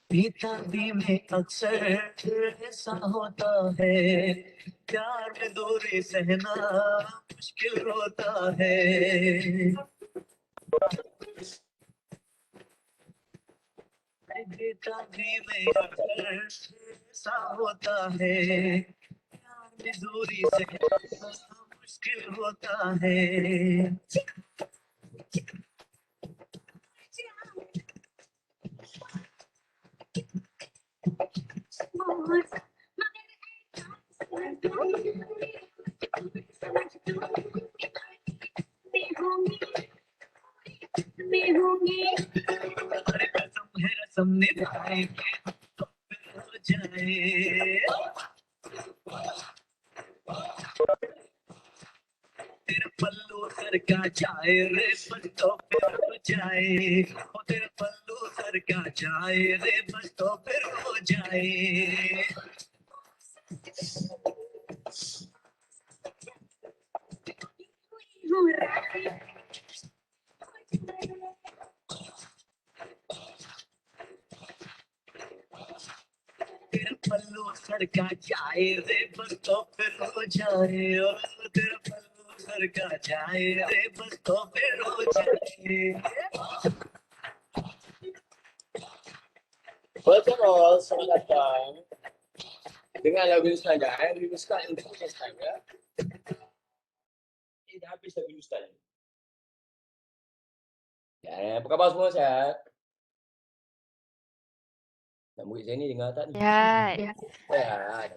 बेताबी में अक्सर ऐसा होता है, प्यार में दूरी सहना मुश्किल होता है। बेताबी में अक्सर ऐसा होता है, प्यार में दूरी सहना मुश्किल होता है। अरे कसम है रसम निभाएंगे तो फिर हो जाए। तेरा पल्लू सर का जाए रे बस तो फिर हो जाए। ओ तेरा पल्लू सर का जाए रे बस तो फिर हो जाए। तेरा पल्लू सर का जाए रे बस तो फिर हो जाए। ओ तेरा पल्लू सर का जाए रे बस तो फिर हो जाए। First of all, selamat datang dengan lagu saya riliskan Indonesia saya. Ini dah habis lagu Ustaz. Ya, apa khabar semua sehat? Nak murid saya ni dengar tak ni? Ya. Sehat.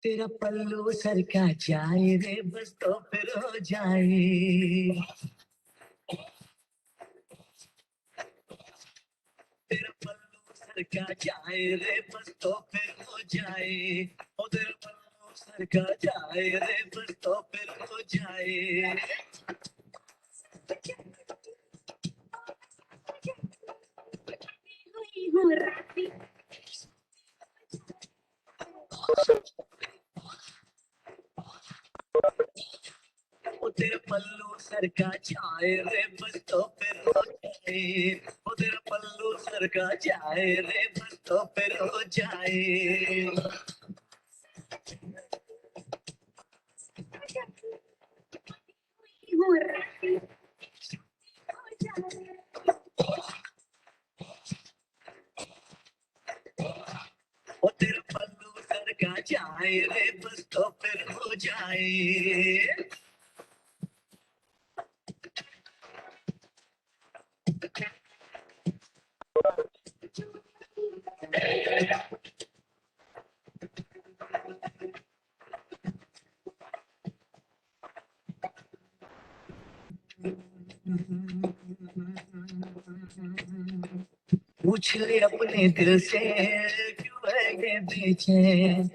तेरा पल्लू सर का जाए रे बस तो फिर हो जाए। तेरा पल्लू सर का जाए रे बस तो फिर हो जाए। ओ तेरा पल्लू सर का जाए रे बस तो फिर हो जाए। ओ तेरा पल्लू सर का जाए रे बस तो फिर हो जाए। ओ तेरा पल्लू सर का जाए रे बस तो फिर हो जाए। ओ तेरा पल्लू सर का जाए रे बस तो फिर हो जाए। पूछ ले अपने दिल से क्यों है ये बेचैन,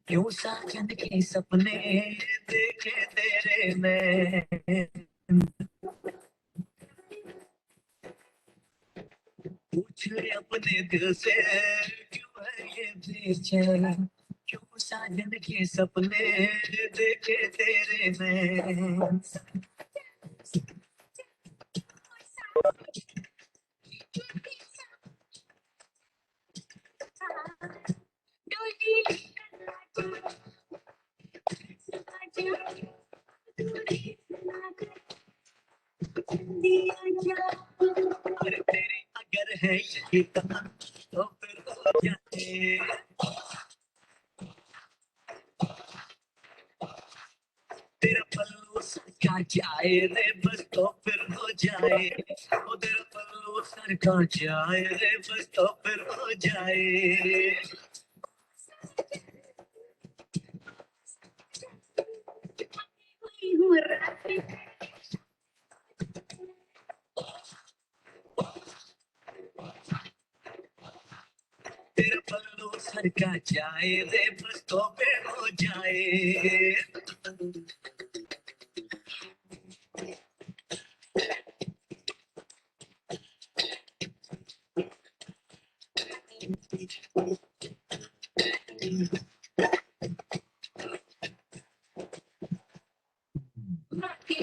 क्यों साजन के सपने देखे तेरे मैं। पूछ ले अपने दिल से क्यों है ये बेचैन, क्यों साजन के सपने देखे तेरे मैं। अरे तेरी अगर है यही तमन्ना तो फिर हो जाए। तेरा पल्लू सर का जाए रे बस तो फिर हो जाए। ओ तेरा पल्लू सर का जाए रे बस तो फिर हो जाए। सर का जाए रे बस तो पे हो जाए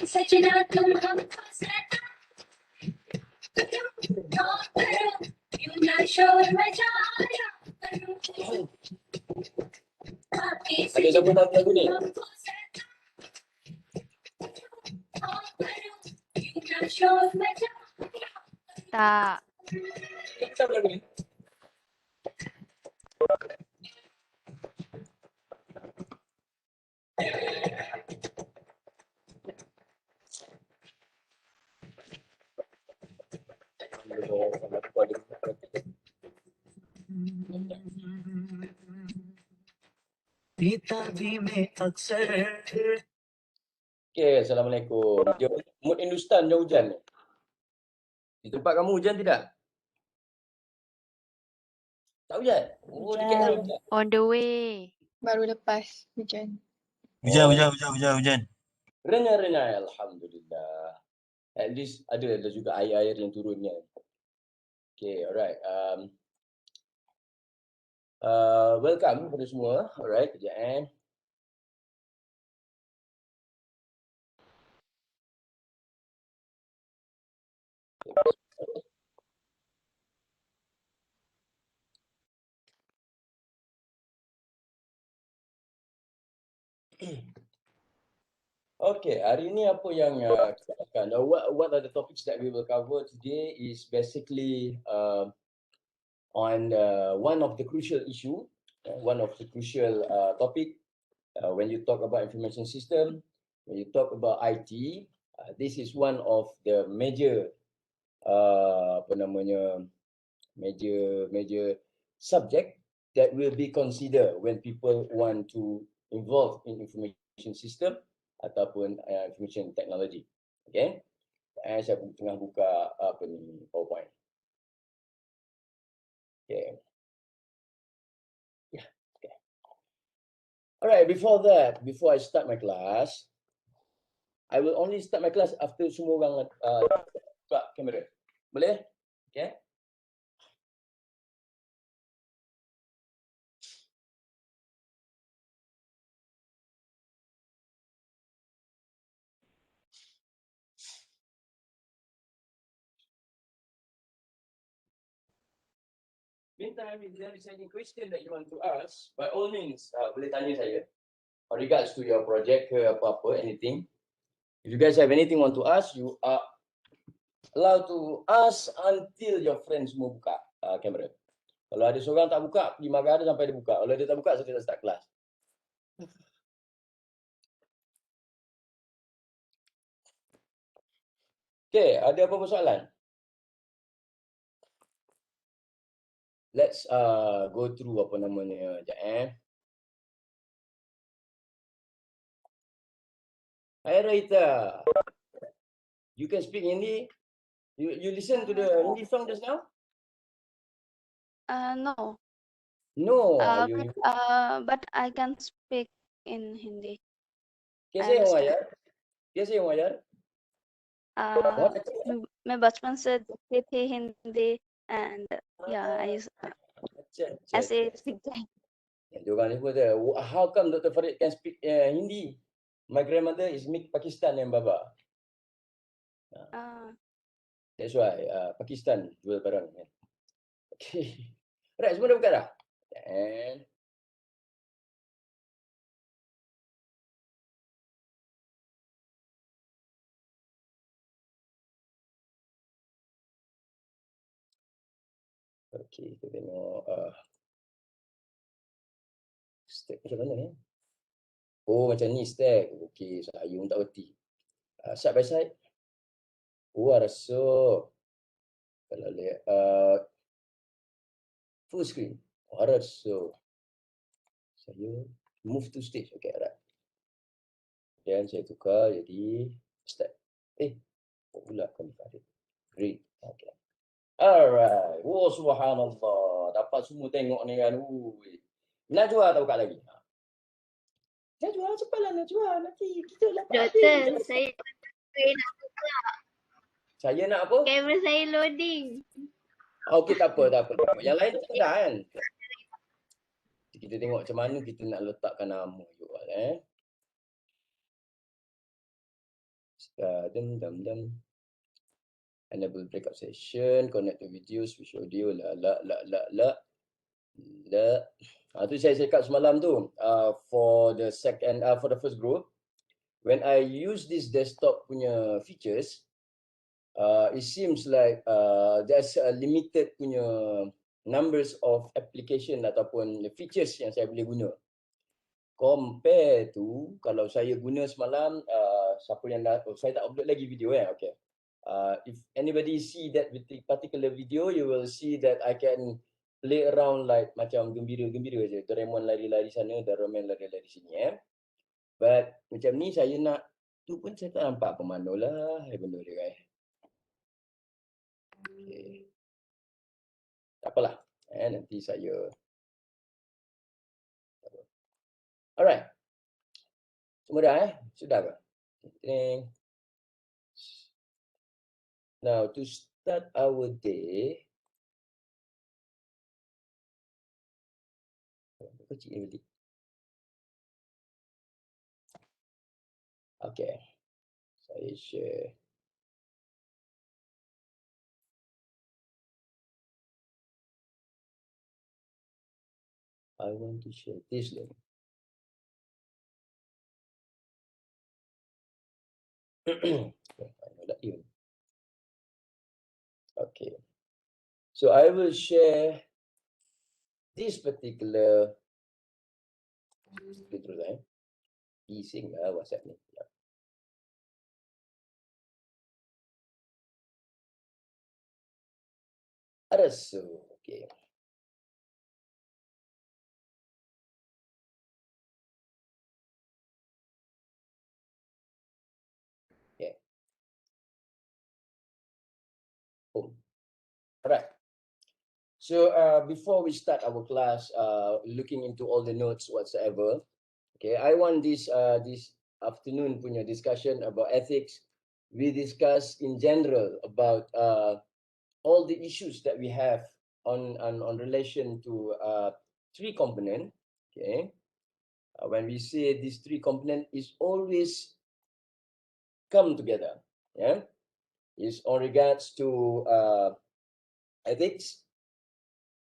सजना तुम हमको सता क्यों ना शोर मचाया करो Ada siapa tahu lagu ni? Tak. Kita tahu lagu ni. पीता भी मैं अक्सर Okay, Assalamualaikum. Dia mood Hindustan je hujan ni. Di tempat kamu hujan tidak? Tak hujan? Oh, di KL hujan. On the way. Baru lepas hujan. Hujan. Renai-renai, Alhamdulillah. At least ada juga air-air yang turun kan. Okay, alright. Welcome kepada semua. Alright, kejap Okay, hari ni apa yang kita akan what are the topics that we will cover today is basically on one of the crucial issue, one of the crucial topic when you talk about information system, when you talk about IT, this is one of the major major subject that will be considered when people want to involve in information system ataupun information technology. Okay, saya tengah buka PowerPoint. Okay. Yeah. Okay. Alright. Before I start my class, I will only start my class after semua orang buka kamera. Boleh? Okay. Meantime, if there is any question that you want to ask, by all means, boleh tanya saya. In regards to your project ke apa-apa, anything. If you guys have anything want to ask, you are allowed to ask until your friends semua buka kamera. Kalau ada seorang tak buka, pergi marah dia sampai dia buka. Kalau dia tak buka, saya tak start kelas. Okay, ada apa-apa soalan? Let's go through apa namanya. Sekejap Hai Raita. You can speak Hindi? You listen to the Hindi song just now? No. No. But I can speak in Hindi. कैसे I हो understand. यार? कैसे हो यार? बहुत अच्छा। मैं बचपन से देखती थी हिंदी and yeah, I अच्छा। ऐसे सीख गई. Diorang ni pun ada. How come Dr. Farid can speak Hindi? My grandmother is mixed Pakistan and Baba. That's why Pakistan jual barang. Okay. Alright, semua dah buka dah? And okay, kita tengok stack macam mana ni? Oh, macam ni stack. Okay, saya pun tak berti. Side by side. Oh, rasuk. Kalau lihat full screen. Oh, rasuk. Saya move to stage. Okay, alright. Dan saya tukar jadi stack. Pula kami Farid. Great. Okay. Alright. Oh, subhanallah. Dapat semua tengok ni kan. Najwa tak buka lagi? Najwa, cepatlah Najwa. Nanti kita dapat Doktor, saya nak Saya nak apa? kamera saya loading. Okey, tak apa, tak apa, tak apa. Yang lain tak ada kan? Kita tengok macam mana kita nak letakkan nama you all, Dum. Enable breakout session, connect to videos, with audio, la. Tu saya cakap semalam tu, for the first group, when I use this desktop punya features, it seems like there's a limited punya numbers of application ataupun features yang saya boleh guna. Compare tu kalau saya guna semalam, siapa yang saya tak upload lagi video okay. If anybody see that particular video, you will see that I can play around like macam gembira-gembira je. Doraemon lari-lari sana, Doraemon lari-lari sini But macam ni saya nak tu pun saya tak nampak pemano lah benda dia Okay. Tak apalah. Nanti saya Alright. Semua dah Sudah ke? Okay. Now to start our day. Kecil ni. Okay. Saya share. I want to share this link. Okay. So I will share this particular Bising lah WhatsApp ni. Ada okay. Okay. Alright. So before we start our class, looking into all the notes whatsoever, okay, I want this afternoon punya discussion about ethics. We discuss in general about all the issues that we have on relation to three component. Okay, when we say these three component is always come together. Is on regards to ethics,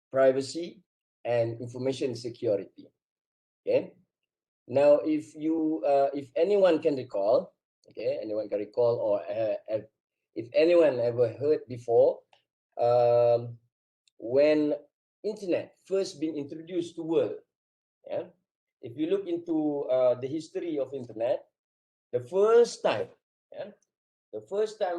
privacy, and information security. Okay. Now, if anyone can recall, or if anyone ever heard before, when internet first been introduced to world, if you look into the history of internet, the first time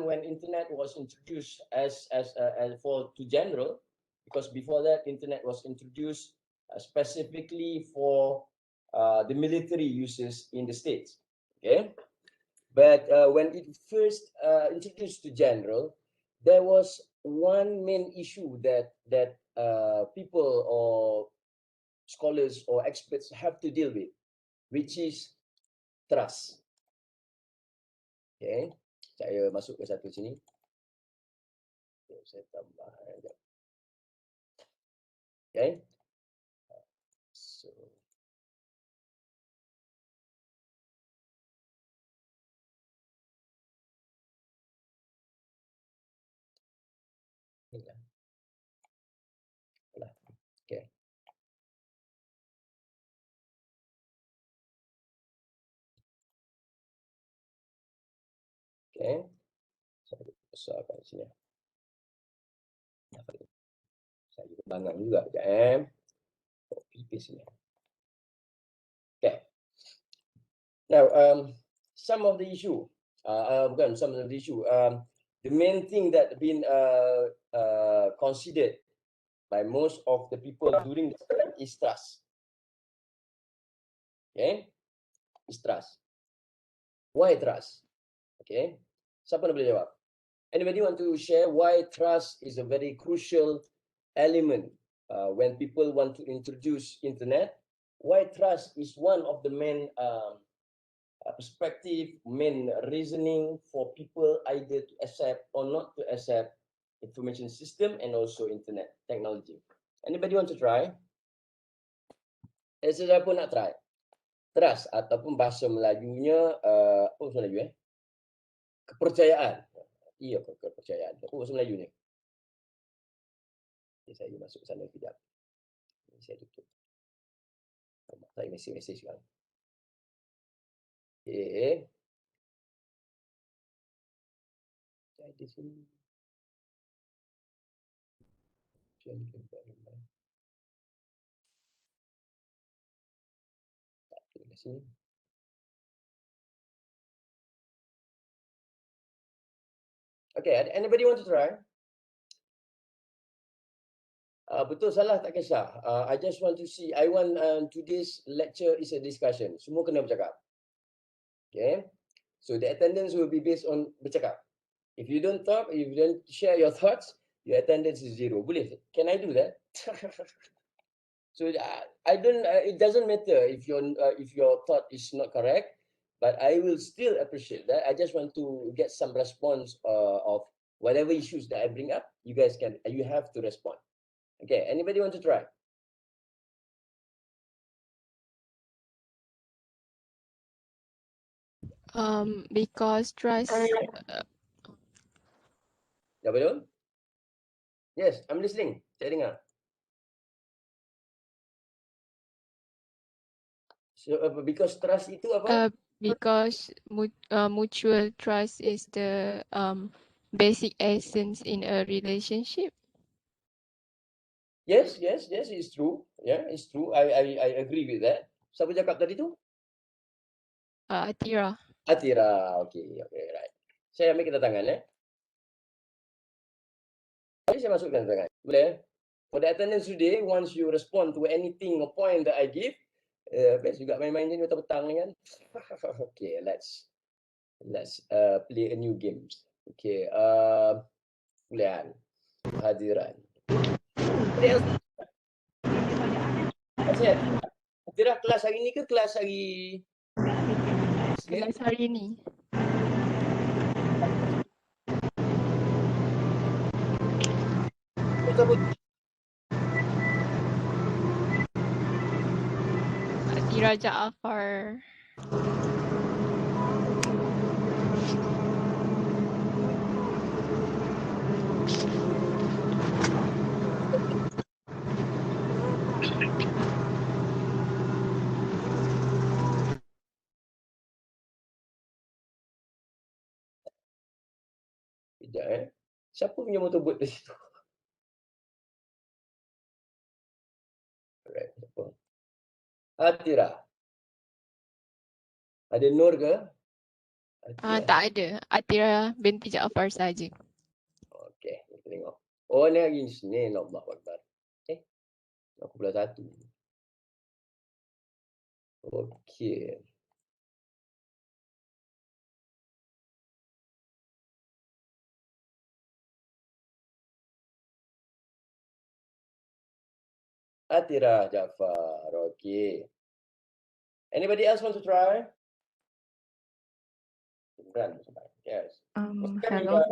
when internet was introduced as to general, because before that internet was introduced specifically for the military uses in the States. Okay, but when it first introduced to general, there was one main issue that people or scholars or experts have to deal with, which is trust. Okay, saya masuk ke satu sini. Saya tambah. Okay. So okay. Okay. Saya besarkan sini. Saya bangang juga sekejap Epis sini. Okay. Now, some of the issue, the main thing that been considered by most of the people during this time is trust. Okay, is trust. Why trust? Okay, siapa nak boleh jawab? Anybody want to share why trust is a very crucial element when people want to introduce internet why trust is one of the main perspective, main reasoning for people either to accept or not to accept information system and also internet technology. Anybody want to try? Siapa nak try? Trust ataupun bahasa Melajunya apa bahasa Melayu kepercayaan. Iya, kepercayaan. Apa bahasa Melajunya? Okay, saya masuk sana kejap. Saya tutup. Saya mesej sekarang. Okay. Saya di sini. Di sini. Okay, anybody want to try? Betul salah tak kisah. I just want to see. I want today's lecture is a discussion. Semua kena bercakap. Okay. So the attendance will be based on bercakap. If you don't talk, if you don't share your thoughts, your attendance is 0. Boleh? Can I do that? So I don't. It doesn't matter if your thought is not correct, but I will still appreciate that. I just want to get some response of whatever issues that I bring up. You guys can. You have to respond. Okay. Anybody want to try? Because trust. Ya betul? Yes, I'm listening. Saya dengar. So, because trust itu apa? Because mutual trust is the basic essence in a relationship. Yes, it's true. Yeah, it's true. I agree with that. Siapa cakap tadi tu? Atira. Atira. Okay, right. Saya ambil kita tangan Saya masukkan tangan. Boleh? For the attendance today, once you respond to anything or point that I give, best juga main-main ni petang-petang ni kan. Okay, let's play a new game. Okay, kuliahan, hadiran. Atira, kelas hari ni ke kelas hari? Kelas hari ni. Atira Jaafar. Sekejap Siapa punya motorbot di situ? Alright, siapa? Atira. Ada Nur ke? Tak ada. Atira binti Jaafar saja. Okey, kita tengok. Oh, ni hari Isnin. Allahu Akbar. Aku pula 1. Okey. Atira Jafar. Okay. Anybody else want to try? Yes. Hello.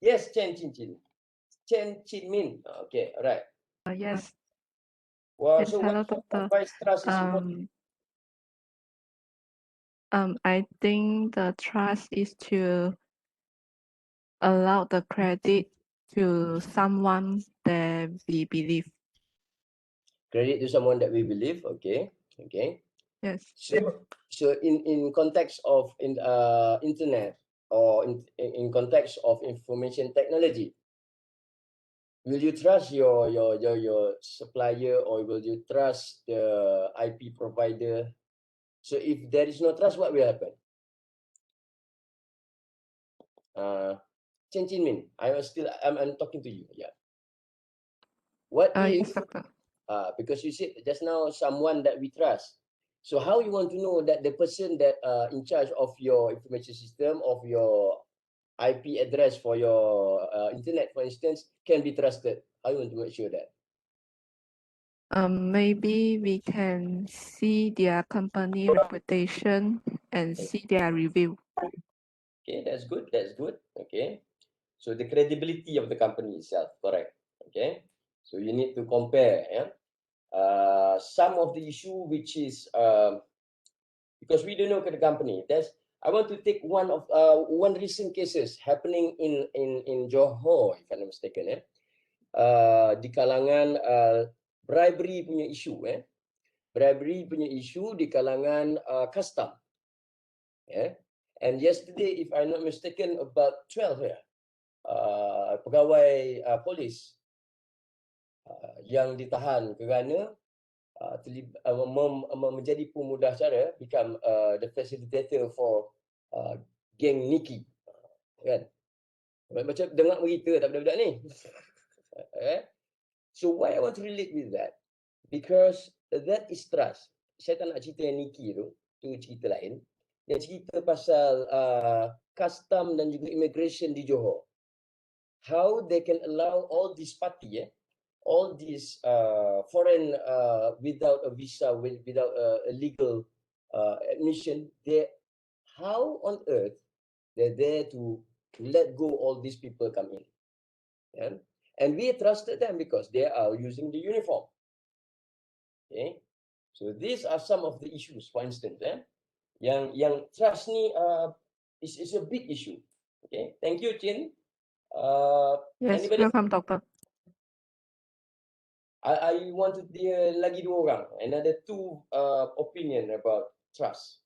Yes, Chen Chin Chin. Chen Chin Min. Okay, all right. Yes. Well, Yes, so hello, what doctor. advice trust is important? I think the trust is to allow the credit to someone that we believe. Credit to someone that we believe. Okay. Okay. Yes. So in context of internet or in context of information technology, will you trust your supplier or will you trust the IP provider? So if there is no trust, what will happen? Chen Chin Min, I'm talking to you. Yeah. What Yes, if doctor. because you said just now someone that we trust. So how you want to know that the person that in charge of your information system, of your IP address for your internet, for instance, can be trusted? How you want to make sure that? Maybe we can see their company reputation and see their review. Okay, that's good. That's good. Okay. So the credibility of the company itself, correct. Okay. So you need to compare. Yeah. Some of the issue which is because we don't know the company. I want to take one recent cases happening in Johor, if I'm not mistaken. Di kalangan bribery punya isu. Bribery punya isu di kalangan custom. And yesterday, if I'm not mistaken, about 12 pegawai polis yang ditahan kerana menjadi pemudah cara, become the facilitator for geng Nikki, kan? Macam dengar berita tak budak-budak ni. So why I want to relate with that? Because that is trust. Saya tak nak cerita yang Nikki tu cerita lain. Dia cerita pasal custom dan juga immigration di Johor. How they can allow all this party, all these foreign without a visa, without a legal admission, how on earth they're there to let go all these people come in? And we trusted them because they are using the uniform. Okay, so these are some of the issues. For instance, yang trust ni is a big issue. Okay, thank you, Chin. Yes, Anybody? welcome, doctor. I want to hear lagi dua orang. Another two opinion about trust.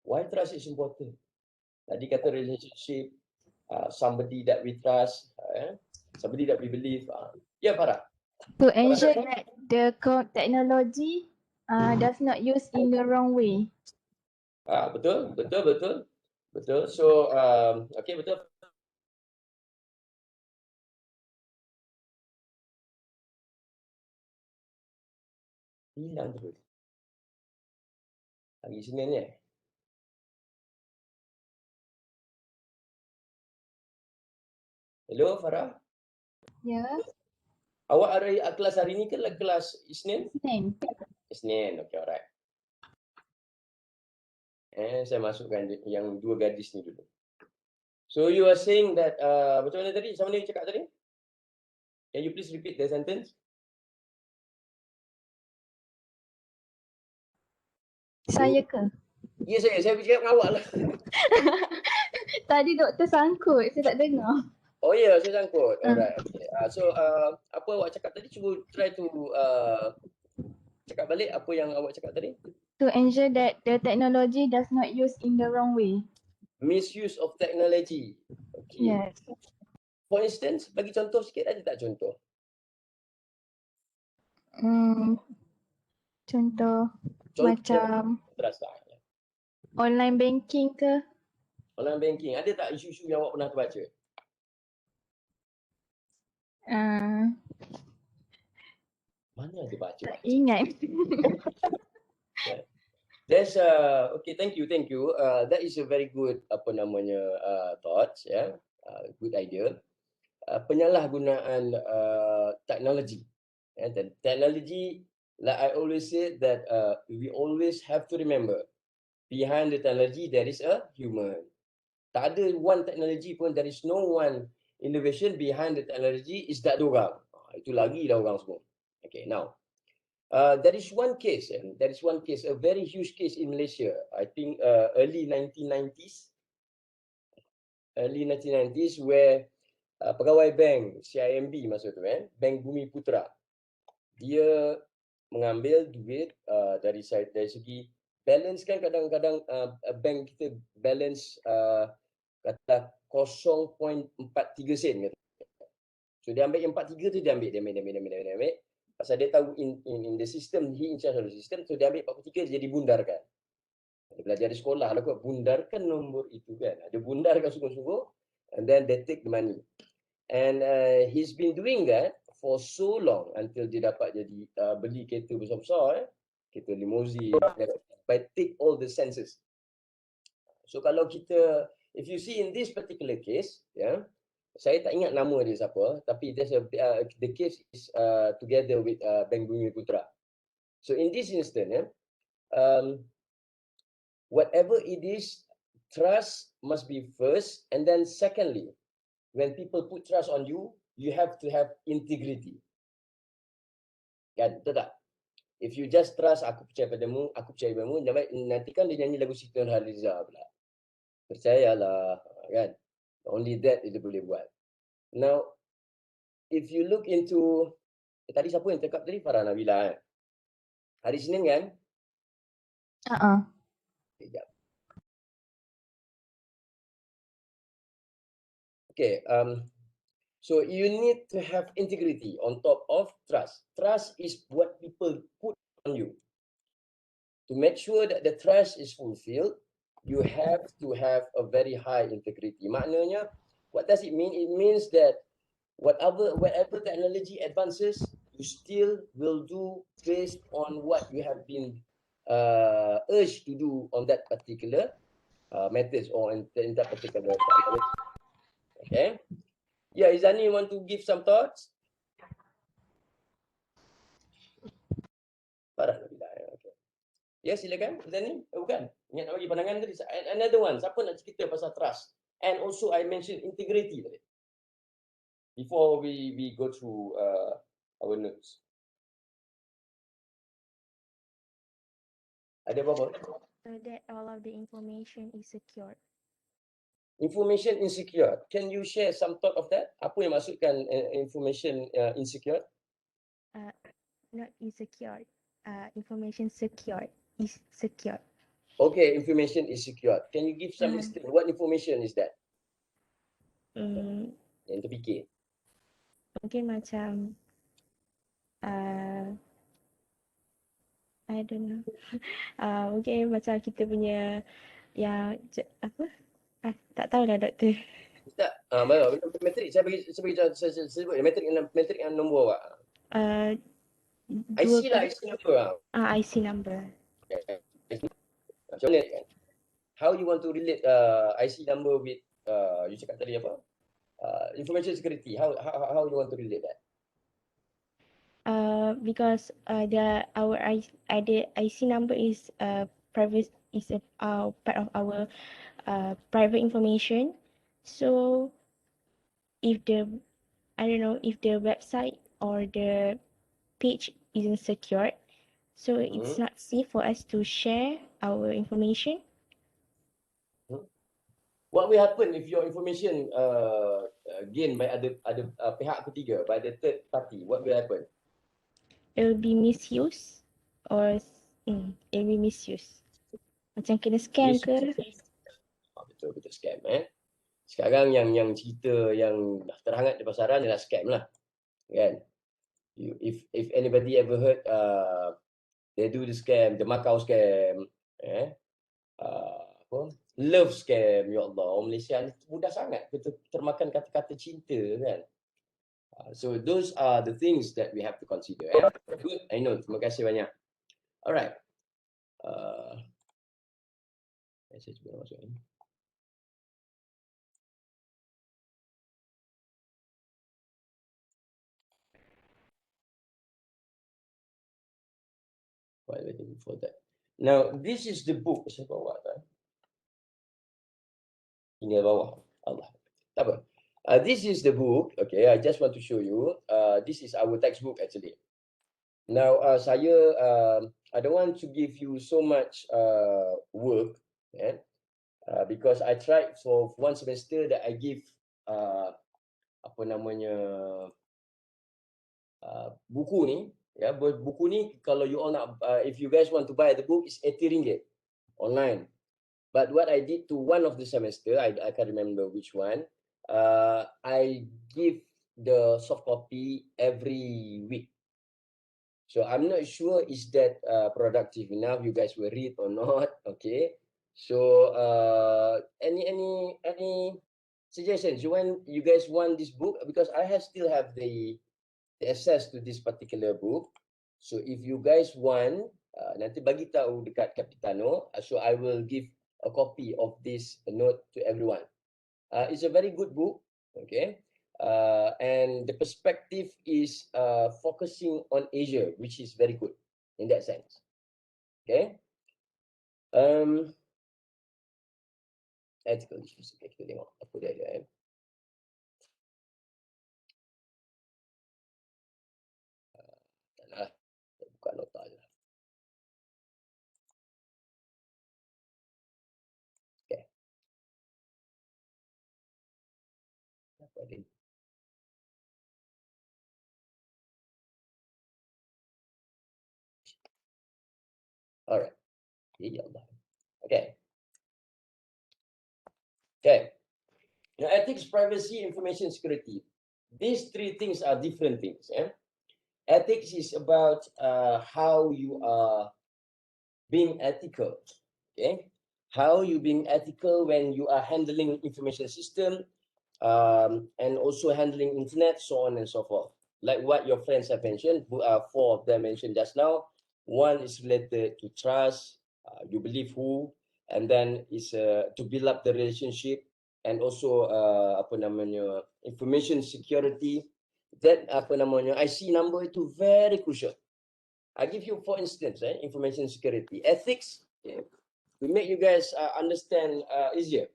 Why trust is important? Tadi kata relationship, somebody that we trust, somebody that we believe. Yeah, Farah. To ensure that the technology does not use in the wrong way. Betul. So, okay, betul. Hilang terus. Hari Senin ni. Hello, Farah. Ya, Awak ada kelas hari ni ke kelas Isnin? Senin. Isnin, okay, alright. Saya masukkan yang dua gadis ni dulu. So you are saying that macam mana tadi? Macam mana you cakap tadi? Can you please repeat the sentence? Saya ke? Ya, saya bercakap dengan awak lah. Tadi doktor sangkut, saya tak dengar. Oh ya, saya sangkut. Alright, okay. So apa awak cakap tadi? Cuba try to cakap balik apa yang awak cakap tadi. To ensure that the technology does not use in the wrong way. Misuse of technology. Okay. Yes. For instance, bagi contoh sikit, ada tak contoh? Contoh macam Trust tak? online banking ke? Online banking, ada tak isu-isu yang awak pernah terbaca? Mana ada baca? Tak ingat. There's okay, thank you. That is a very good thoughts, good idea. Penyalahgunaan teknologi. Dan teknologi, like I always say that we always have to remember behind the technology there is a human. Tak ada one technology pun, there is no one innovation behind the technology is tak ada orang. Itu lagi dah orang semua. Okay, now there is one case, a very huge case in Malaysia. I think early 1990s, where pegawai bank CIMB masa tu, Bank Bumi Putra, dia mengambil duit dari segi balance kan, kadang-kadang bank kita balance kata 0.43 sen kata. So dia ambil yang 43 tu, dia ambil. Pasal dia tahu in the system, he in charge of the system, so dia ambil 43, dia jadi bundarkan. Dia belajar di sekolah lah kot, bundarkan nombor itu kan. Dia bundarkan sungguh-sungguh, and then they take the money. And he's been doing that for so long until dia dapat jadi beli kereta besar-besar, kereta limousine, but take all the senses. So kalau kita, if you see in this particular case, Saya tak ingat nama dia siapa, tapi there's the case is together with Bank Bumi Putra. So in this instance, whatever it is, trust must be first, and then secondly, when people put trust on you, you have to have integrity. Kan, betul tak? If you just trust, aku percaya padamu, nanti kan dia nyanyi lagu Siti Nurhaliza pula. Percayalah, kan? Only that dia boleh buat. Now, if you look into, tadi siapa yang cakap tadi? Farah Nabila, kan? Hari Senin kan? Sekejap. Okay, so you need to have integrity on top of trust. Trust is what people put on you. To make sure that the trust is fulfilled, you have to have a very high integrity. Maknanya, what does it mean? It means that whatever technology advances, you still will do based on what you have been urged to do on that particular methods or in that particular technology. Okay. Yeah, Izani, you want to give some thoughts? Parah nak bilang. Okay. Ya, silakan. Izani, bukan. Ingat nak bagi pandangan tadi. Another one, siapa nak cerita pasal trust? And also I mentioned integrity tadi. Before we go through our notes. Ada apa-apa? That all of the information is secured. Information insecure. Can you share some thought of that? Apa yang maksudkan information insecure? Not insecure. Information secured is secured. Okay, information is secure. Can you give some extent? What information is that? Yang terfikir. Mungkin macam I don't know. Mungkin macam kita punya yang apa? Tak tahulah doktor. Tak. Metrik saya bagi saya sebut metrik yang nombor awak. IC lah, IC number lah. IC number. Macam mana kan? How you want to relate IC number with you cakap tadi apa? Information security. How you want to relate that? Because our IC number is private, is a part of our private information. So if the website or the page isn't secured, so it's not safe for us to share our information. What will happen if your information gained by other pihak ketiga, by the third party? What will happen? It will be misused or it will be misused. Macam kena scam ke? Betul scam Sekarang yang cerita yang terhangat di pasaran adalah scam lah. Kan? If anybody ever heard they do the scam, the Macau scam, love scam, ya Allah, orang Malaysia ni mudah sangat termakan kata-kata cinta kan. So those are the things that we have to consider. Good, I know. Terima kasih banyak. Alright. Saya cuba masuk ni. While waiting for that. Now, this is the book. Saya bawa tak? Ini bawah. Allah. Tak apa. This is the book. Okay, I just want to show you. This is our textbook actually. Now, I don't want to give you so much work, because I tried for one semester that I give apa namanya buku ni. Ya, buku ni kalau you all nak, if you guys want to buy the book, it's 80 ringgit online. But what I did to one of the semester, I can't remember which one. I give the soft copy every week. So I'm not sure is that productive enough. You guys will read or not? Okay. So any suggestions? You guys want this book? Because I still have the access to this particular book. So if you guys want, nanti bagi tahu dekat Kapitano. So I will give a copy of this note to everyone. It's a very good book. Okay. and the perspective is focusing on Asia, which is very good in that sense. Okay. Ethical issues. Okay, kita tengok apa dia ada. Tak nak lah. Saya buka nota je. Okay. Apa ada? Alright. Ya Allah. Okay. Okay. Now, ethics, privacy, information security. These three things are different things. Yeah? Ethics is about how you are being ethical. Okay. How you being ethical when you are handling information system, and also handling internet, so on and so forth. Like what your friends have mentioned, four of them mentioned just now. One is related to trust, you believe who, and then is to build up the relationship, and also apa namanya, information security. That apa namanya, IC number itu very crucial. I give you for instance, information security, ethics. Okay, to make you guys understand easier.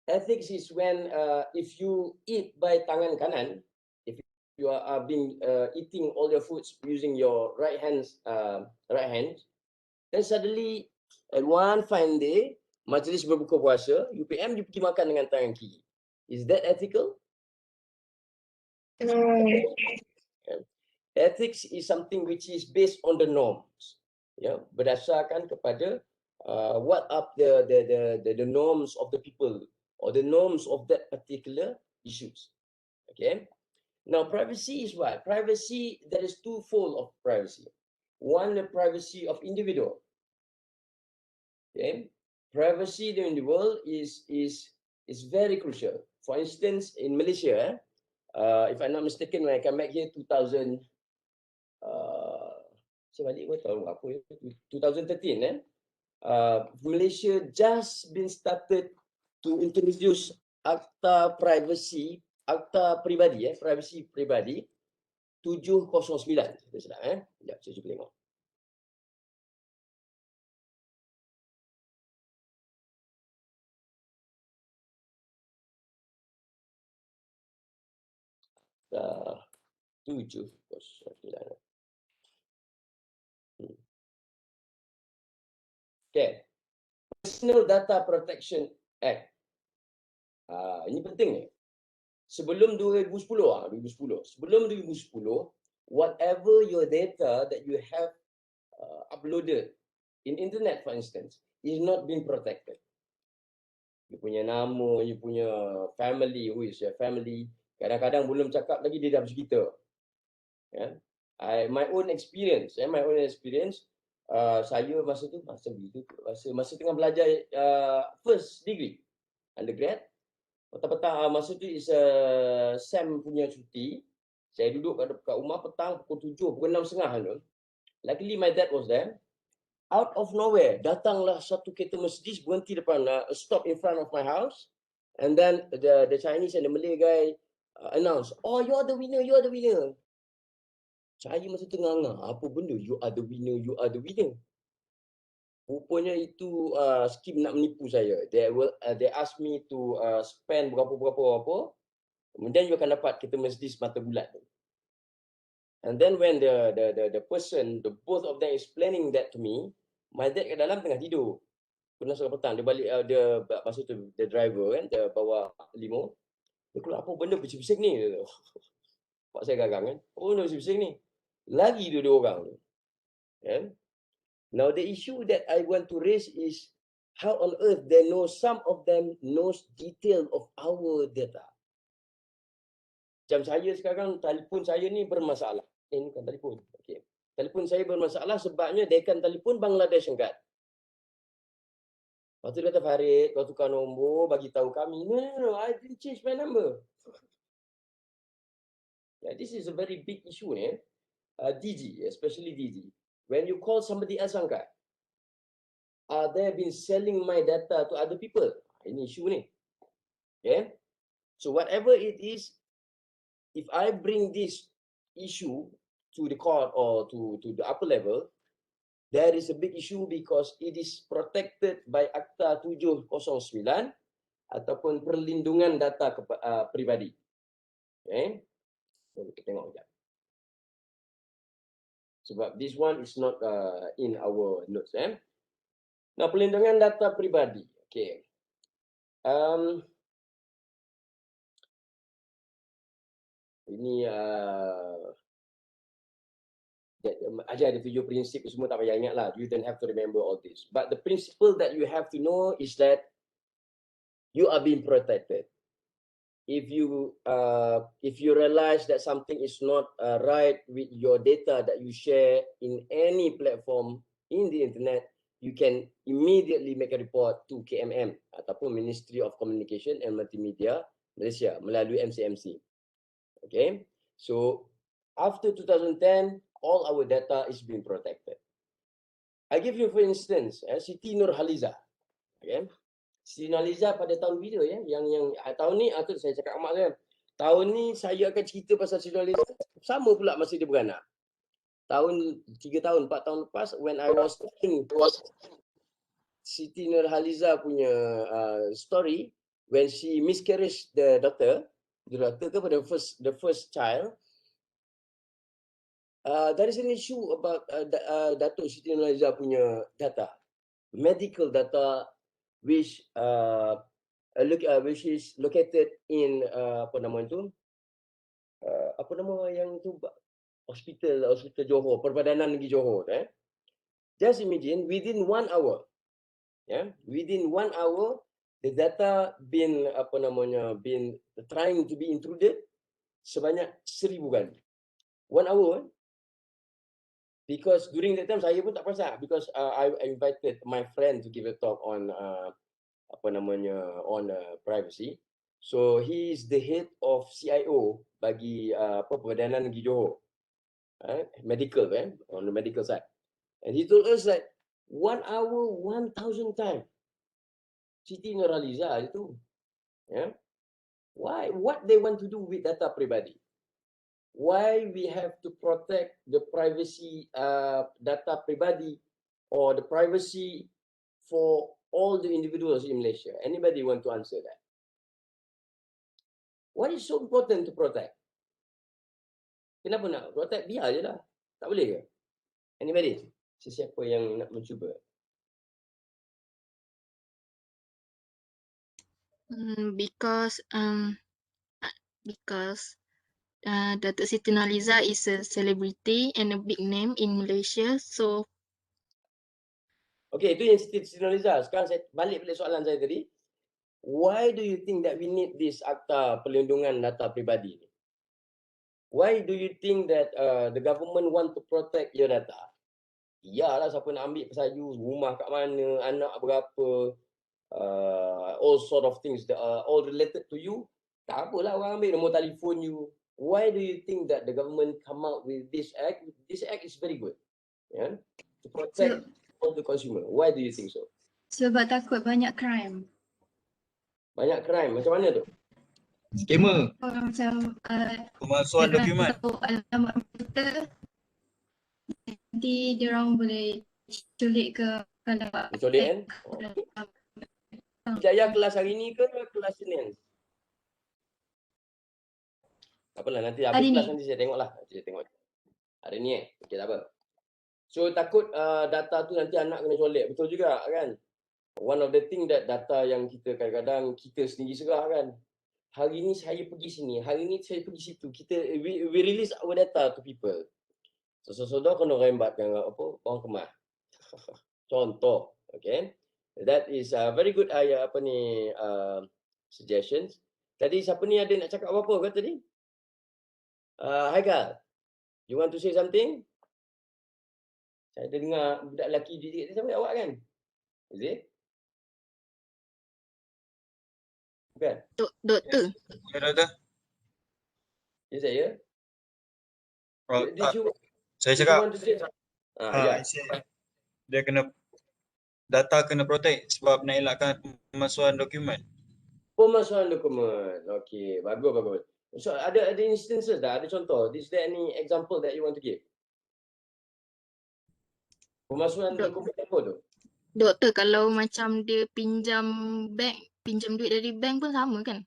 Ethics is when if you eat by tangan kanan, if you are being eating all your foods using your right hand, then suddenly at one fine day, majlis berbuka puasa, UPM you pergi makan dengan tangan kiri. Is that ethical? Ethics is something which is based on the norms, ya, berdasarkan kepada what are the norms of the people or the norms of that particular issues. Okay. Now, privacy is what? Privacy, there is twofold of privacy. One, the privacy of individual. Okay. Privacy in the world is very crucial. For instance, in Malaysia, if I'm not mistaken, when I come back here 2000. Saya balik tahun apa ya? 2013 Malaysia just been started to introduce akta privacy, akta pribadi privacy pribadi 709. Kita sedap Sekejap saya cuba tengok. Akta 709. Okay. Personal Data Protection Act. Ini penting ni. Sebelum 2010, sebelum 2010, whatever your data that you have uploaded in internet, for instance, is not being protected. You punya nama, you punya family, who is your family, kadang-kadang belum cakap lagi dia dah bercerita. Yeah. My own experience, saya masa tu masa tengah belajar first degree undergrad, petang-petang masa tu is Sam punya cuti, saya duduk kat rumah petang pukul 7, pukul 6.30 tu. Luckily my dad was there. Out of nowhere datanglah satu kereta Mercedes berhenti depan, stop in front of my house, and then the Chinese and the Malay guy announce, "Oh, you are the winner, you are the winner." Saya masa tengah ngah, apa benda you are the winner, you are the winner. Rupanya itu skim nak menipu saya. They ask me to spend berapa, kemudian you akan dapat kereta Mercedes mata bulat. And then when the person, the both of them explaining that to me, my dad kat dalam tengah tidur. Pukul 6 petang, dia balik, dia masa tu the driver kan, dia bawa limo. Dia keluar, apa benda bising-bising ni? Pak saya gagang kan, apa benda bising-bising ni? Lagi dua orang tu. Yeah? Now the issue that I want to raise is how on earth they know, some of them knows detail of our data. Macam saya sekarang, telefon saya ni bermasalah. Ini kan telefon. Okay. Telefon saya bermasalah sebabnya dekan telefon Bangladesh angkat. Lepas tu dia kata, Farid, kau tukar nombor, bagi tahu kami. No, I didn't change my number. Yeah, this is a very big issue ni. DG, especially DG. When you call somebody else angkat, they have been selling my data to other people. Ini isu ni. Okay? So whatever it is, if I bring this issue to the court or to the upper level, there is a big issue because it is protected by Akta 709 ataupun perlindungan data pribadi. Okay, so kita tengok sekejap. Sebab this one is not in our notes. Nah, perlindungan data pribadi. Okay. Ini aja ada 7 prinsip semua tak payah ingat lah. You don't have to remember all this. But the principle that you have to know is that you are being protected. If you realize that something is not right with your data that you share in any platform in the internet, you can immediately make a report to KMM ataupun Ministry of Communication and Multimedia Malaysia melalui MCMC. Okay, so after 2010, all our data is being protected. I give you for instance, Siti Nurhaliza. Okay, Siti Nurhaliza pada tahun bila yang tahun ni atau saya cakap amat kan. Tahun ni saya akan cerita pasal Siti Nurhaliza sama pula masa dia beranak. Tahun 3 tahun 4 tahun lepas when I was talking Siti Nurhaliza punya story when she miscarried the daughter ke pada the first child. There is an issue about Datuk Siti Nurhaliza punya data, medical data, which is located in apa nama itu, apa nama yang tu hospital Johor, Perbadanan Negeri Johor. Just imagine within 1 hour, within 1 hour, the data been trying to be intruded sebanyak 1000 kali. 1 hour. Because during that time saya pun tak perasan because I invited my friend to give a talk on privacy. So he is the head of CIO bagi Perbadanan Negeri Johor, medical on the medical side, and he told us that 1 hour 1000 times. Siti Nurhaliza itu, why? What they want to do with data pribadi? Why we have to protect the privacy data pribadi or the privacy for all the individuals in Malaysia? Anybody want to answer that? Why is so important to protect? Kenapa nak protect? Biar je lah. Tak boleh ke? Anybody? Sesiapa yang nak mencuba? Because Datuk Siti Nurhaliza is a celebrity and a big name in Malaysia, so Okay, itu yang Siti Nurhaliza. Sekarang saya balik soalan saya tadi. Why do you think that we need this Akta Perlindungan Data Pribadi? Why do you think that the government want to protect your data? Iyalah, siapa nak ambil pesayu, rumah kat mana, anak berapa, all sort of things that are all related to you. Tak apalah orang ambil nombor telefon you. Why do you think that the government come out with this act? This act is very good, to protect all the consumer. Why do you think so? Sebab takut banyak crime. Banyak crime. Macam mana tu? Skamer, Orang macam pemalsuan dokumen. tahu alamat kita, nanti dia orang boleh culik ke kalau Menculik kan? Jaya kelas hari ni ke kelas Senin? Tak apalah, nanti habis Hari kelas ni. nanti saya tengok lah. Saya tengok. Hari ni okay, tak apa. So takut data tu nanti anak kena colek. Betul juga kan? One of the thing that data yang kita kadang-kadang kita sendiri serah kan. Hari ni saya pergi sini, hari ni saya pergi situ. We release our data to people. So saudara kena rembatkan orang kemas. Contoh, okay? That is very good suggestions. Tadi siapa ni ada nak cakap apa-apa ke tadi? Haikal, you want to say something? Saya dengar budak lelaki didik siapa awak kan? Is it? Bukan? doktor. Ya, doktor. Ya saya? Did you Saya did you cakap, want to say? Ya. dia data kena protect sebab nak elakkan pemalsuan dokumen. Pemalsuan dokumen. Okey, bagus. So ada instances dah, ada contoh. Is there any example that you want to give? Pemasukan ke komputer apa tu? Doktor, kalau macam dia pinjam duit dari bank pun sama kan?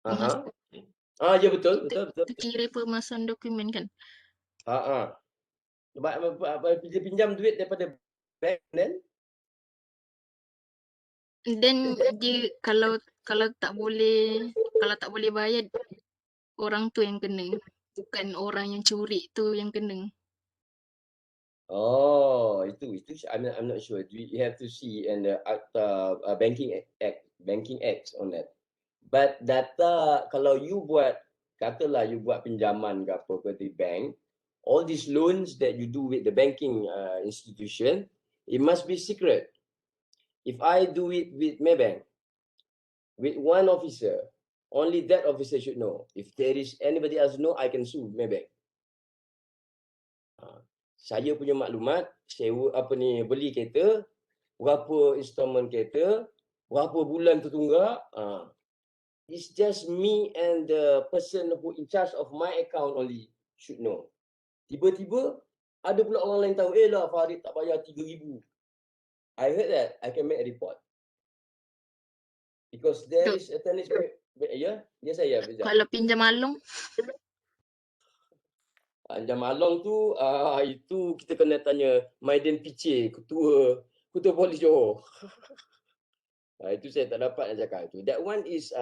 Aha. Ya betul. Terkira pemasukan dokumen kan? Sebab dia pinjam duit daripada bank Then dia kalau tak boleh bayar, orang tu yang kena. Bukan orang yang curi tu yang kena. Oh, itu I'm not sure. You have to see in the banking act on that. But data kalau you buat, katalah you buat pinjaman ke apa ke di bank, all these loans that you do with the banking institution, it must be secret. If I do it with Maybank, with one officer, only that officer should know. If there is anybody else know, I can sue Maybank. Saya punya maklumat, sewa beli kereta, berapa installment kereta, berapa bulan tertunggak. It's just me and the person who in charge of my account only should know. Tiba-tiba ada pula orang lain tahu, lah Farid tak bayar 3,000. I heard that, I can make a report. Because there is a tennis yes saya. Kalau pinjam along, Pinjam along tu, itu kita kena tanya Maiden Piche, ketua polis Johor. Itu saya tak dapat nak cakap itu. That one is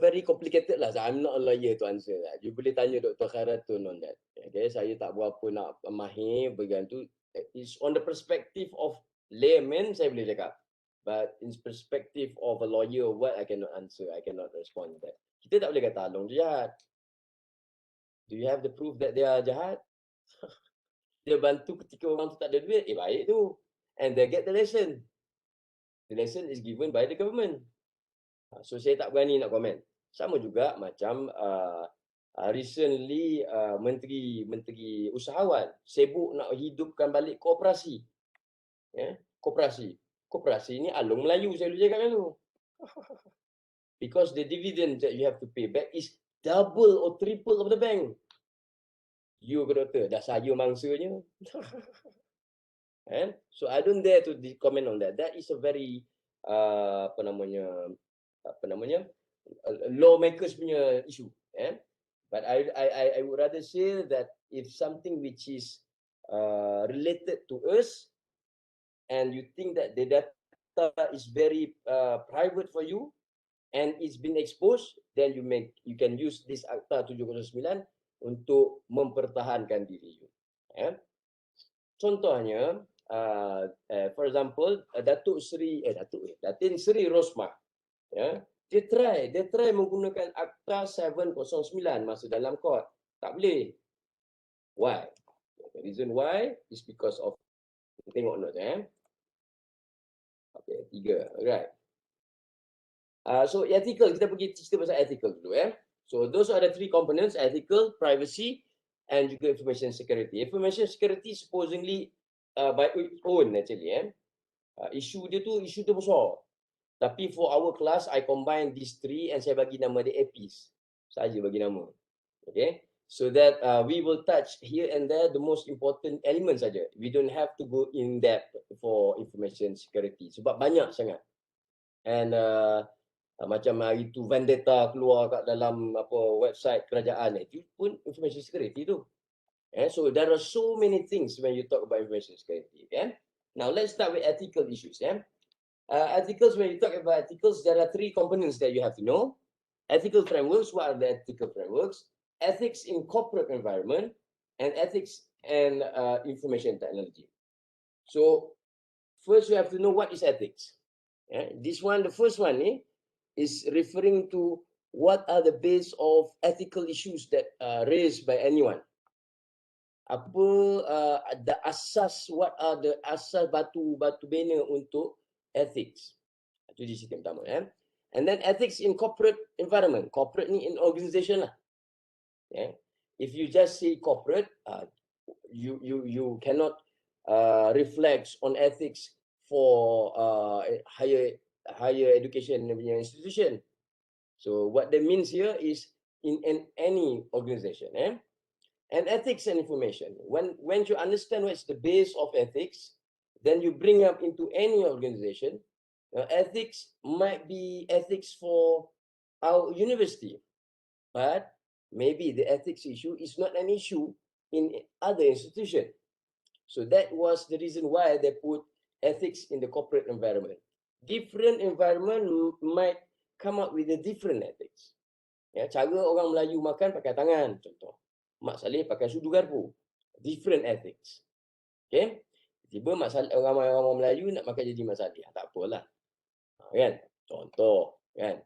very complicated lah. I'm not a lawyer to answer that. You boleh tanya Dr. Khairatun on that. Okay, saya tak berapa nak mahir bahagian tu. It's on the perspective of layman saya boleh cakap. But in perspective of a lawyer, what I cannot answer. I cannot respond to that. Kita tak boleh kata Along tu jahat. Do you have the proof that they are jahat? Dia bantu ketika orang tu tak ada duit, baik tu. And they get the lesson. The lesson is given by the government. So saya tak berani nak komen. Sama juga macam recently menteri usahawan sibuk nak hidupkan balik koperasi. Koperasi ni Along Melayu saya boleh cakap tu. Because the dividend that you have to pay back is double or triple of the bank. You ke doktor, dah saya mangsanya. So I don't dare to comment on that. That is a very lawmakers punya issue. But I would rather say that if something which is related to us and you think that the data is very private for you and it's been exposed, then you can use this Akta 709 untuk mempertahankan diri you. Contohnya, for example, Datin Sri Rosmah, dia try menggunakan Akta 709 masa dalam court. Tak boleh. Why? The reason why is because of, tengok note Okay, 3. Right. So ethical, kita pergi cerita pasal ethical dulu. So those are the 3 components: ethical, privacy, and juga information security. Information security supposedly by its own actually. Isu tu besar. Tapi for our class, I combine these 3 and saya bagi nama dia Epis. Saja bagi nama. Okay. So that we will touch here and there the most important elements saja. We don't have to go in depth for information security. Sebab banyak sangat. And macam hari tu vendetta keluar kat dalam website kerajaan, itu pun information security tu. So there are so many things when you talk about information security. Now let's start with ethical issues. Ethicals, when you talk about ethicals, there are 3 components that you have to know. Ethical frameworks, what are the ethical frameworks? Ethics in corporate environment, and ethics and information technology. So first you have to know what is ethics. The first one is referring to what are the base of ethical issues that are raised by anyone. Apa the asas, what are the asas batu bina untuk ethics. Itu di situ pertama. And then ethics in corporate environment. Corporate ni in organization lah. If you just say corporate, you cannot reflect on ethics for higher education punya institution. So what that means here is in any organization, and ethics and information. When you understand what's the base of ethics, then you bring up into any organization. Ethics might be ethics for our university, but maybe the ethics issue is not an issue in other institution. So that was the reason why they put ethics in the corporate environment. Different environment might come up with a different ethics. Ya, cara orang Melayu makan pakai tangan, contoh. Mak Saleh pakai sudu garpu. Different ethics. Okay? Tiba orang Melayu nak makan jadi Mak Saleh. Tak apalah. Kan? Contoh. Kan?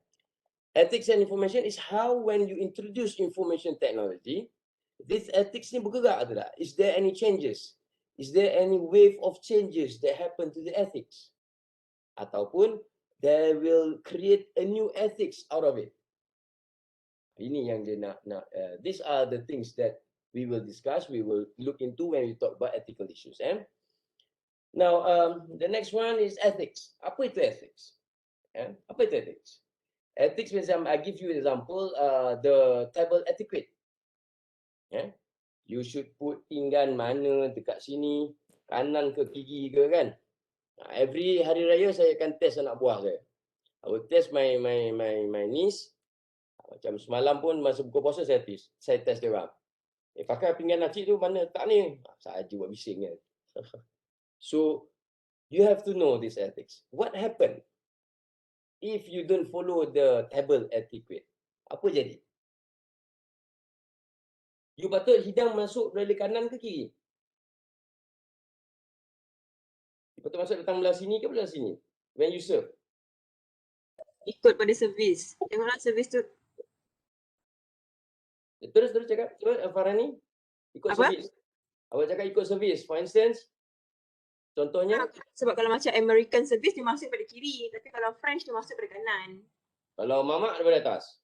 Ethics and information is how when you introduce information technology, this ethics ni bergerak atau tak? Is there any changes? Is there any wave of changes that happen to the ethics? Ataupun they will create a new ethics out of it. Ini yang dia nak these are the things that we will discuss, we will look into when we talk about ethical issues. Now, the next one is ethics. Apa itu ethics? Apa itu ethics? Ethics, macam I give you example, the table etiquette. You should put pinggan mana dekat sini, kanan ke kiri ke kan? Every hari raya saya akan test anak buah saya. I will test my niece. Macam semalam pun masa buka puasa saya test dia orang. Pakai pinggan nacik tu mana tak ni? Saja buat bising kan. So you have to know this ethics. What happen if you don't follow the table etiquette? Apa jadi? You patut hidang masuk dari kanan ke kiri? You patut masuk datang belah sini ke belah sini? When you serve. Ikut pada servis. Tengoklah servis tu. Terus cakap. Coba Farhani. Ikut Apa? servis. Awak cakap ikut servis. For instance, contohnya. Sebab kalau macam American service dia masuk pada kiri. Tapi kalau French dia masuk pada kanan. Kalau mamak daripada atas.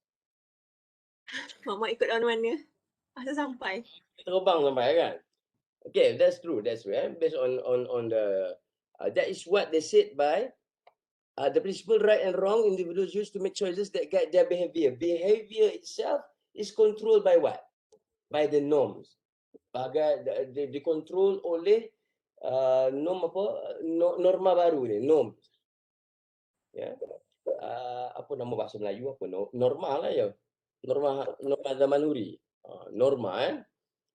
Mama ikut mana-mana. Asal sampai. Terbang sampai kan. Okay, that's true. That's true. Based on the that is what they said by the principle right and wrong individuals use to make choices that guide their behavior. Behavior itself is controlled by what? By the norms. Dikontrol oleh norma baru ni, norms. Ya. Apa nama bahasa Melayu apa? Norma lah ya. Norma zaman Nuri. Norma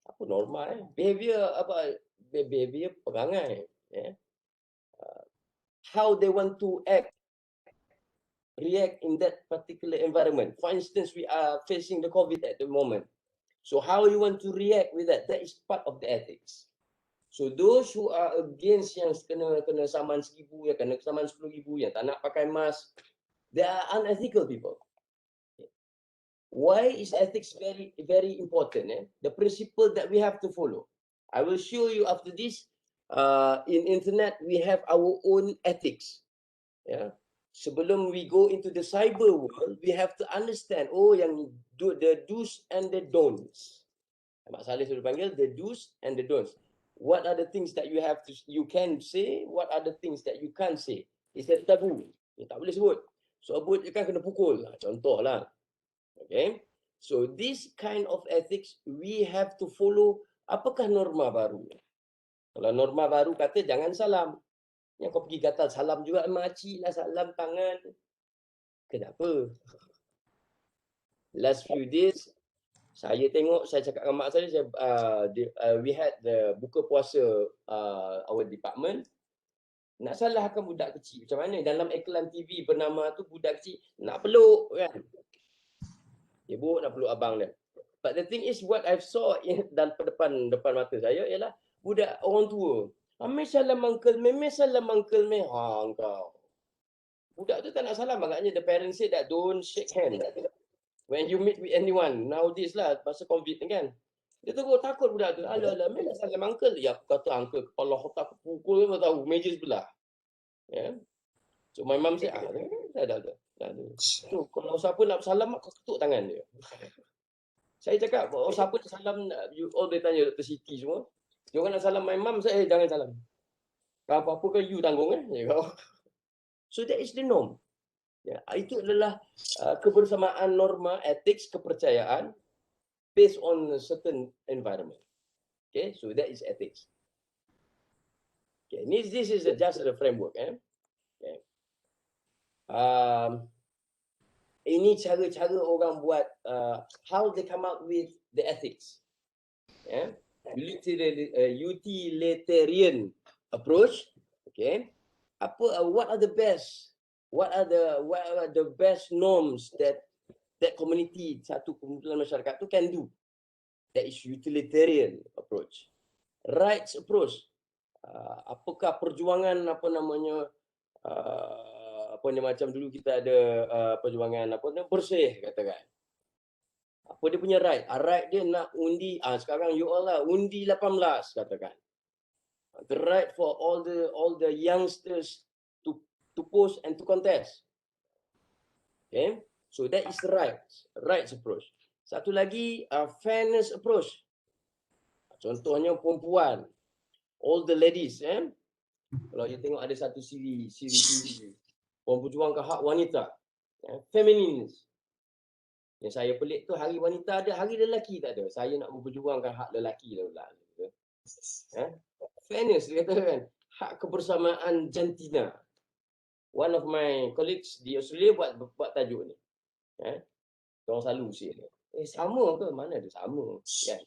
apa norma behavior behavior perangai how they want to react in that particular environment. For instance, we are facing the COVID at the moment. So how you want to react with that? That is part of the ethics. So those who are against yang kena saman 1,000, yang kena saman 10,000, yang tak nak pakai mask, they are unethical people. Why is ethics very, very important? The principle that we have to follow. I will show you after this. In internet, we have our own ethics. Yeah. Sebelum we go into the cyber world, we have to understand, yang the do's and the don'ts. Mak Saleh sudah panggil the do's and the don'ts. What are the things that you can say? What are the things that you can't say? It's a taboo. Tak boleh sebut. So sebut je kan kena pukul. Contohlah. Okay. So this kind of ethics we have to follow. Apakah norma baru? Kalau norma baru kata jangan salam. Yang kau pergi gatal salam juga makcik lah, salam tangan. Kenapa? Last few days saya cakap dengan mak saya, we had the buka puasa our department. Nak salahkan budak kecil macam mana? Dalam iklan TV bernama tu budak kecil nak peluk kan. Ibu nak peluk abang dia. But the thing is what I saw dalam depan mata saya ialah budak orang tua. Ambil salam uncle, memang salam uncle me. Engkau. Budak tu tak nak salam, agaknya the parents say that don't shake hand when you meet with anyone. Nowadays lah, masa COVID ni kan. Dia terus takut budak tu. Alah, memang salam uncle. Ya, aku kata uncle, kepala otak aku pukul, kau tahu, meja sebelah. Yeah. So my mum say, dah. So, kalau siapa nak salam, kau ketuk tangan dia. Saya cakap, siapa nak salam, you all dia tanya Dr. Siti semua. Dia orang nak salam my mum, saya jangan salam. Kalau apa-apa kan you tanggung . So that is the norm. Ya, itu adalah kebersamaan norma ethics kepercayaan based on a certain environment. Okay, so that is ethics. Okay, this is just the framework. Okay. Ini cara-cara orang buat how they come up with the ethics. Yeah, utilitarian approach. Okay, what are the best? What are the best norms that community, satu kumpulan masyarakat tu can do? That is utilitarian approach. Rights approach. Apakah perjuangan macam dulu kita ada perjuangan bersih katakan. Apa dia punya right? Right dia nak undi sekarang you all lah undi 18 katakan. The right for all the youngsters to post and to contest. Okay? So that is the rights approach. Satu lagi fairness approach. Contohnya perempuan, all the ladies, kalau you tengok ada satu siri perempuan ke hak wanita, feminines. Yang saya pelik tu hari wanita ada, hari lelaki tak ada. Saya nak memperjuangkan hak lelaki lah. Fairness dia kata kan, hak kebersamaan jantina. One of my colleagues di Australia buat tajuk ni. Orang selalu usia dia. Sama ke? Mana ada sama kan?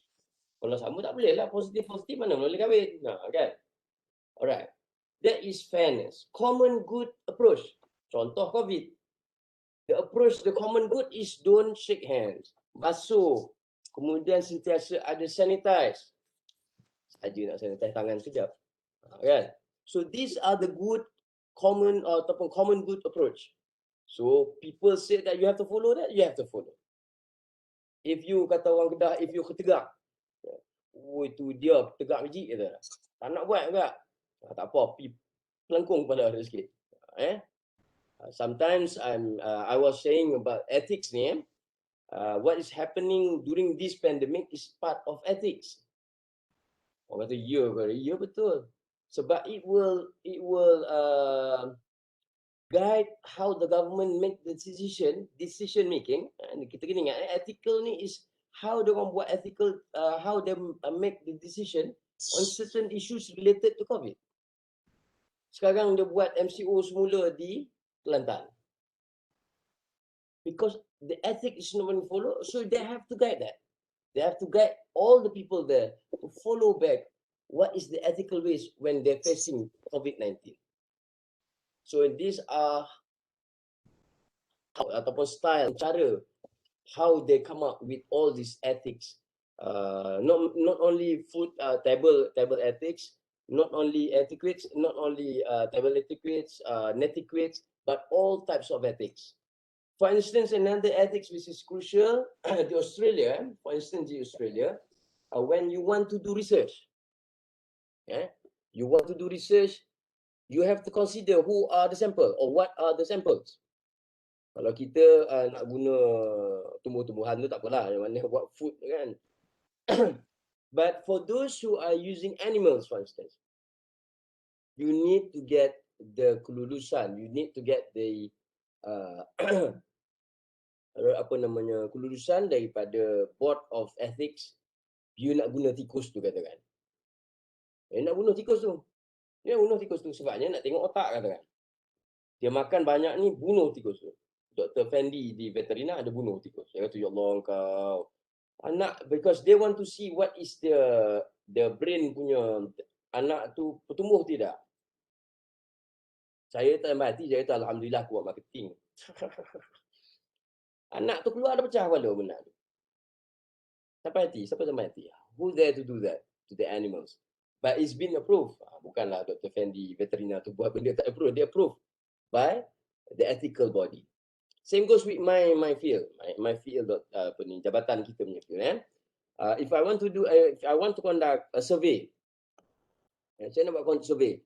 Kalau sama tak boleh lah, positif mana boleh kahwin. Kan? Alright. That is fairness. Common good approach. Contoh COVID. The common good is don't shake hands. Basuh. Kemudian sentiasa ada sanitize. Saja nak sanitize tangan sekejap. Kan? So these are the good common ataupun common good approach. So people say that you have to follow that, you have to follow. If you kata orang Kedah, if you ketegak, itu dia tegak biji kata. Tak nak buat juga. Tak apa, pelengkung pada ada sikit. Sometimes I was saying about ethics ni, what is happening during this pandemic is part of ethics. Orang kata ya betul. Sebab it will guide how the government make the decision making. And kita kena ingat ethical ni is how they buat ethical, how they make the decision on certain issues related to COVID. Sekarang dia buat MCO semula di Kelantan. Because the ethic is not being followed, so they have to guide that. They have to guide all the people there to follow back what is the ethical ways when they're facing COVID-19. So these are ataupun style, cara how they come up with all these ethics. Not only food table ethics, not only etiquettes, not only table etiquettes, netiquettes, but all types of ethics. For instance, another ethics which is crucial, the Australia, for instance, the Australia, when you want to do research, you want to do research, you have to consider who are the sample or what are the samples. Kalau kita nak guna tumbuh-tumbuhan tu tak apalah, yang mana buat food kan. But for those who are using animals, for instance, you need to get the kelulusan, you need to get the kelulusan daripada Board of Ethics. You nak guna tikus tu katakan. Nak bunuh tikus tu. Dia bunuh tikus tu sebabnya nak tengok otak katakan. Dia makan banyak ni, bunuh tikus tu. Dr. Fendi di veterina ada bunuh tikus. Dia kata, ya Allah kau. Anak, because they want to see what is the brain punya anak tu bertumbuh tidak. Saya tak mati, saya kata alhamdulillah aku buat marketing. Anak tu keluar ada pecah kepala benda tu. Sampai hati. Who there to do that to the animals? But it's been approved. Bukanlah Dr. Fendi veterina tu buat benda tak approved. Dia approved by the ethical body. Same goes with my field. My field jabatan kita punya field. If I want to conduct a survey, saya nak buat survey,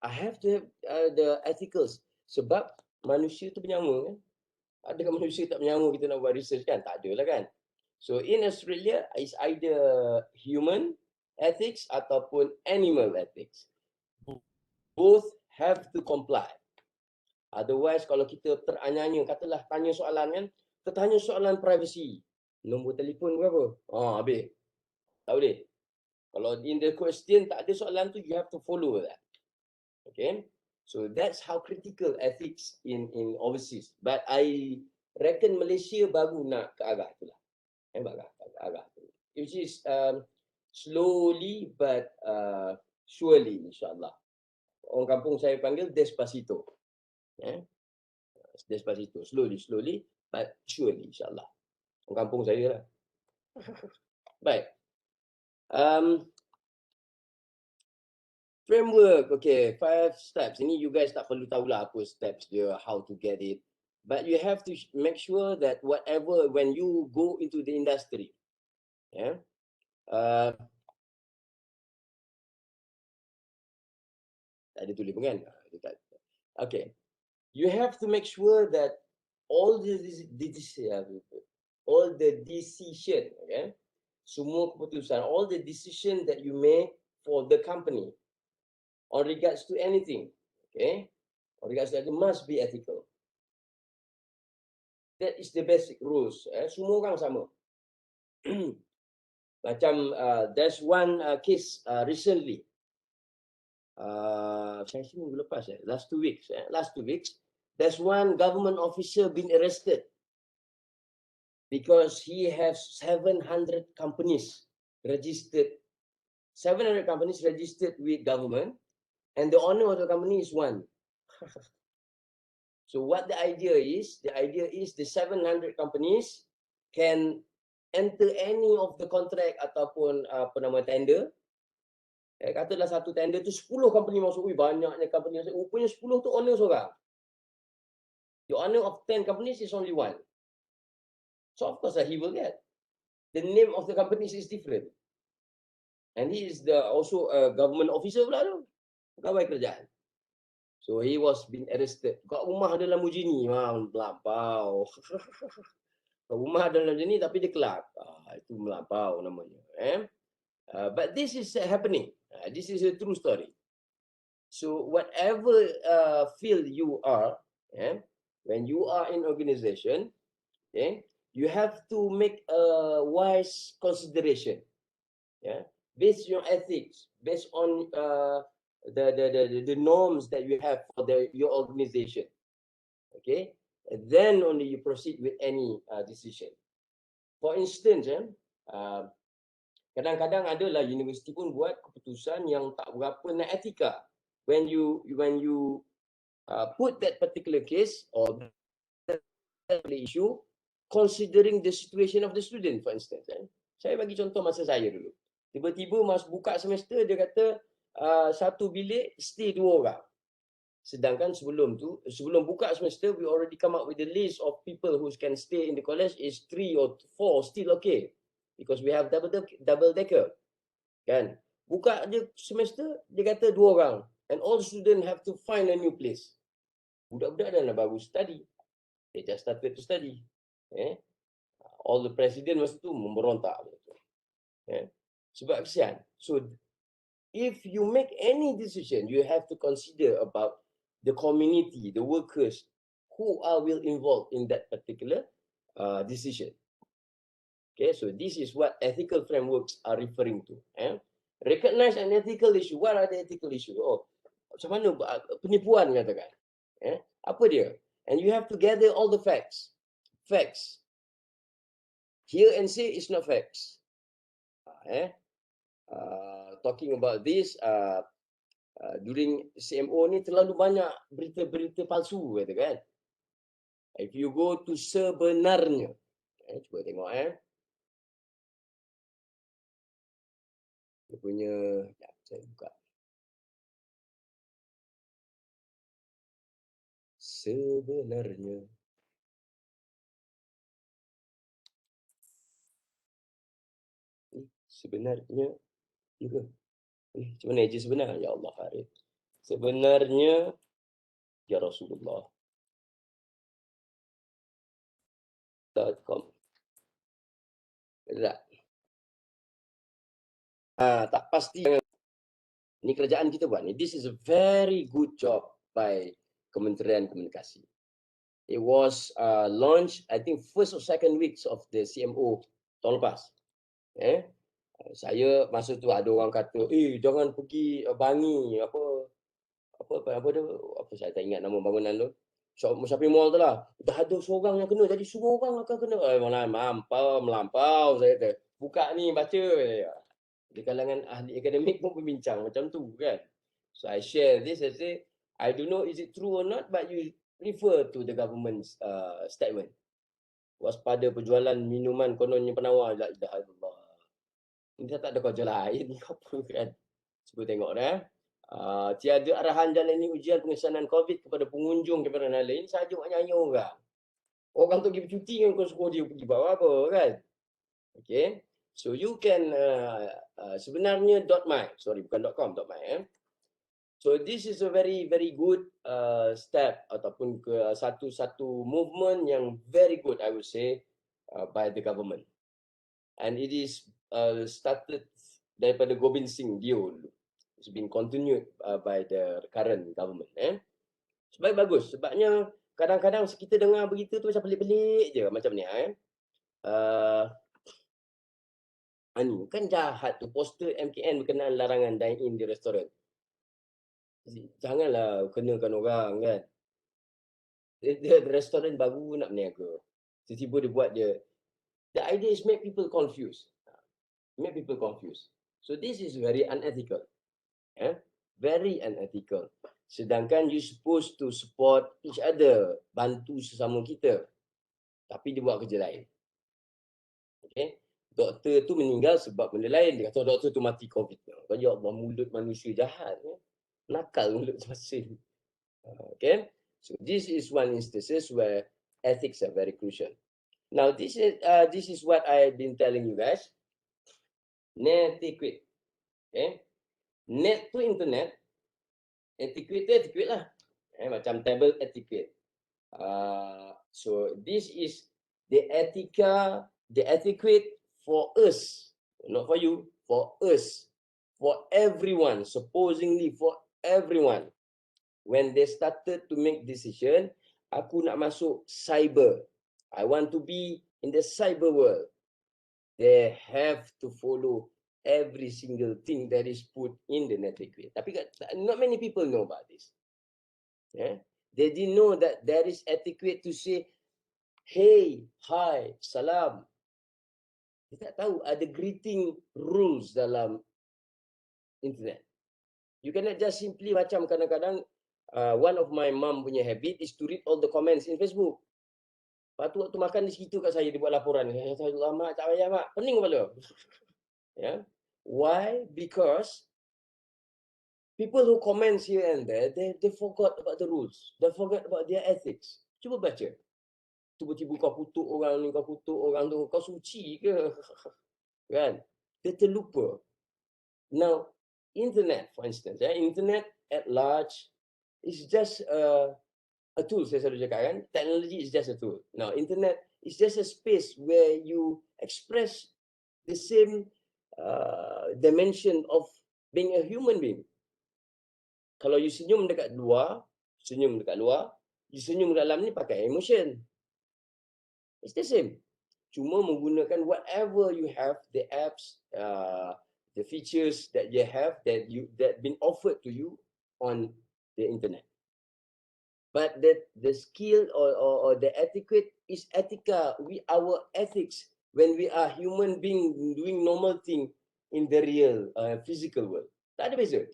I have to have the ethicals. Sebab manusia tu bernyawa kan. Adakah manusia tak bernyawa kita nak buat research kan? Tak ada lah kan. So in Australia, it's either human ethics ataupun animal ethics. Both have to comply. Otherwise kalau kita teranyanya, katalah tanya soalan kan, kita tanya soalan privacy. Nombor telefon berapa? Habis. Tak boleh. Kalau in the question tak ada soalan tu, you have to follow that. Okay. So that's how critical ethics in overseas. But I reckon Malaysia baru nak ke arah tu lah. Arah tu. Which is slowly but surely insyaAllah. Orang kampung saya panggil Despacito. Despacito. Slowly but surely insyaAllah. Orang kampung saya lah. Baik. Framework, okay, 5 steps. Ini you guys tak perlu tahulah apa steps dia, how to get it. But you have to make sure that whatever, when you go into the industry, yeah, tak ada tulis pun kan? Okay, you have to make sure that all the decision, okay, semua keputusan, all the decision that you make for the company, on regards to anything, okay, on regards to that, it must be ethical. That is the basic rules. Semua orang sama. Macam there's one case recently. Saya rasa minggu lepas last 2 weeks. There's one government officer been arrested because he has 700 companies registered. 700 companies registered with government, and the owner of the company is one. So what the idea is the 700 companies can enter any of the contract ataupun tender. Katalah satu tender tu 10 company masuk, banyaknya company masuk. Rupanya 10 tu owner seorang. The owner of 10 companies is only one. So of course he will get. The name of the companies is different. And he is also a government officer pula tu. Pegawai kerajaan. So he was being arrested. Kat rumah ada Lamborghini, melampau. Kat rumah ada Lamborghini tapi dia kelab. Itu melampau namanya. But this is happening. This is a true story. So whatever field you are, when you are in organization, you have to make a wise consideration, based on ethics, based on the norms that you have for your organization. Okay, and then only you proceed with any decision. For instance, kadang-kadang adalah universiti pun buat keputusan yang tak berapa nak etika. When you put that particular case or that issue, considering the situation of the student, for instance. Saya bagi contoh masa saya dulu. Tiba-tiba buka semester, dia kata satu bilik stay 2 orang. Sedangkan sebelum buka semester, we already come up with the list of people who can stay in the college is 3 or 4, still okay. Because we have double decker. Kan? Buka je semester, dia kata 2 orang. And all students have to find a new place. Budak-budak dah baru study. They just started to study. All the president masa tu memberontak. Sebab kesian. So, if you make any decision, you have to consider about the community, the workers, who will involved in that particular decision. Okay, so this is what ethical frameworks are referring to. Recognize an ethical issue. What are the ethical issues? Macam mana penipuan katakan? Apa dia? And you have to gather all the facts. Facts. Hear and say is not facts. Talking about this, during CMO ni terlalu banyak berita-berita palsu katakan. If you go to sebenarnya, cuba tengok dia punya, saya buka. Sebenarnya. Sebenarnya. Macam mana je sebenar? Ya Allah, Farid. Sebenarnya, ya Rasulullah. .com. Tak. Tak pasti. Ini kerajaan kita buat ni. This is a very good job by Kementerian Komunikasi. It was launched, I think, first or second weeks of the CMO tahun lepas. Saya masa tu ada orang kata, jangan pergi Bangi, apa saya tak ingat nama bangunan tu. Shopping mall tu lah. Dah ada seorang yang kena, jadi semua orang akan kena. Melampau, saya kata. Buka ni, baca. Di kalangan ahli akademik pun berbincang macam tu kan. So I share this, I say, I don't know is it true or not, but you refer to the government's statement. Waspada penjualan minuman kononnya penawar. La ilaha illallah. Ini tak ada kerja lain ke apa kan. Cuba tengok dah. Tiada arahan jalani ujian pengesanan COVID kepada pengunjung daripada lain saja buat nyanyi orang. Orang tu pergi bercuti kan kau suruh dia pergi buat apa kan. Okay. So you can sebenarnya .my, sorry bukan .com, .my. So this is a very good step ataupun satu movement yang very good I would say by the government. And it is started daripada Gobind Singh Dio. It's been continued by the current government. Sebab bagus. Sebabnya kadang-kadang kita dengar berita tu macam pelik-pelik je macam ni. Kan jahat tu poster MKN berkenaan larangan dine-in di restoran. Janganlah kenakan orang kan. Dia restoran baru nak berniaga. Tiba-tiba dia buat dia. The idea is make people confused. Make people confused. So this is very unethical. Very unethical. Sedangkan you supposed to support each other. Bantu sesama kita. Tapi dia buat kerja lain. Okay. Doktor tu meninggal sebab benda lain. Dia kata doktor tu mati COVID. Ya Allah, mulut manusia jahat. Nakal mulut manusia. Okay. So this is one instances where ethics are very crucial. Now this is what I've been telling you guys. Netiquette. Okay. Net tu internet. Etiquette tu etiquette lah. Macam table etiquette. So this is the etiquette for us. Not for you. For us. For everyone. Supposedly for everyone. When they started to make decision, aku nak masuk cyber. I want to be in the cyber world. They have to follow every single thing that is put in the etiquette. Tapi not many people know about this. They didn't know that there is etiquette to say, hey, hi, salam. Dia tak tahu ada greeting rules dalam internet. You cannot just simply macam kadang-kadang one of my mum punya habit is to read all the comments in Facebook. Lepas tu waktu makan dia cerita kat saya, dia buat laporan. Ya Allah, mak, tak payah mak. Pening kepala. Why? Because people who comments here and there, they forgot about the rules. They forgot about their ethics. Cuba baca. Tiba-tiba kau kutuk orang ni, kau kutuk orang tu. Kau suci ke? Kan? Dia terlupa. Now, internet for instance. Internet at large is just a tool, saya selalu cakap kan. Technology is just a tool. Now, internet is just a space where you express the same dimension of being a human being. Kalau you senyum dekat luar, you senyum dalam ni pakai emotion. It's the same. Cuma menggunakan whatever you have, the apps, the features that you have that been offered to you on the internet. But the skill or the etiquette is etika. Our ethics when we are human being doing normal thing in the real physical world. Tak ada beza.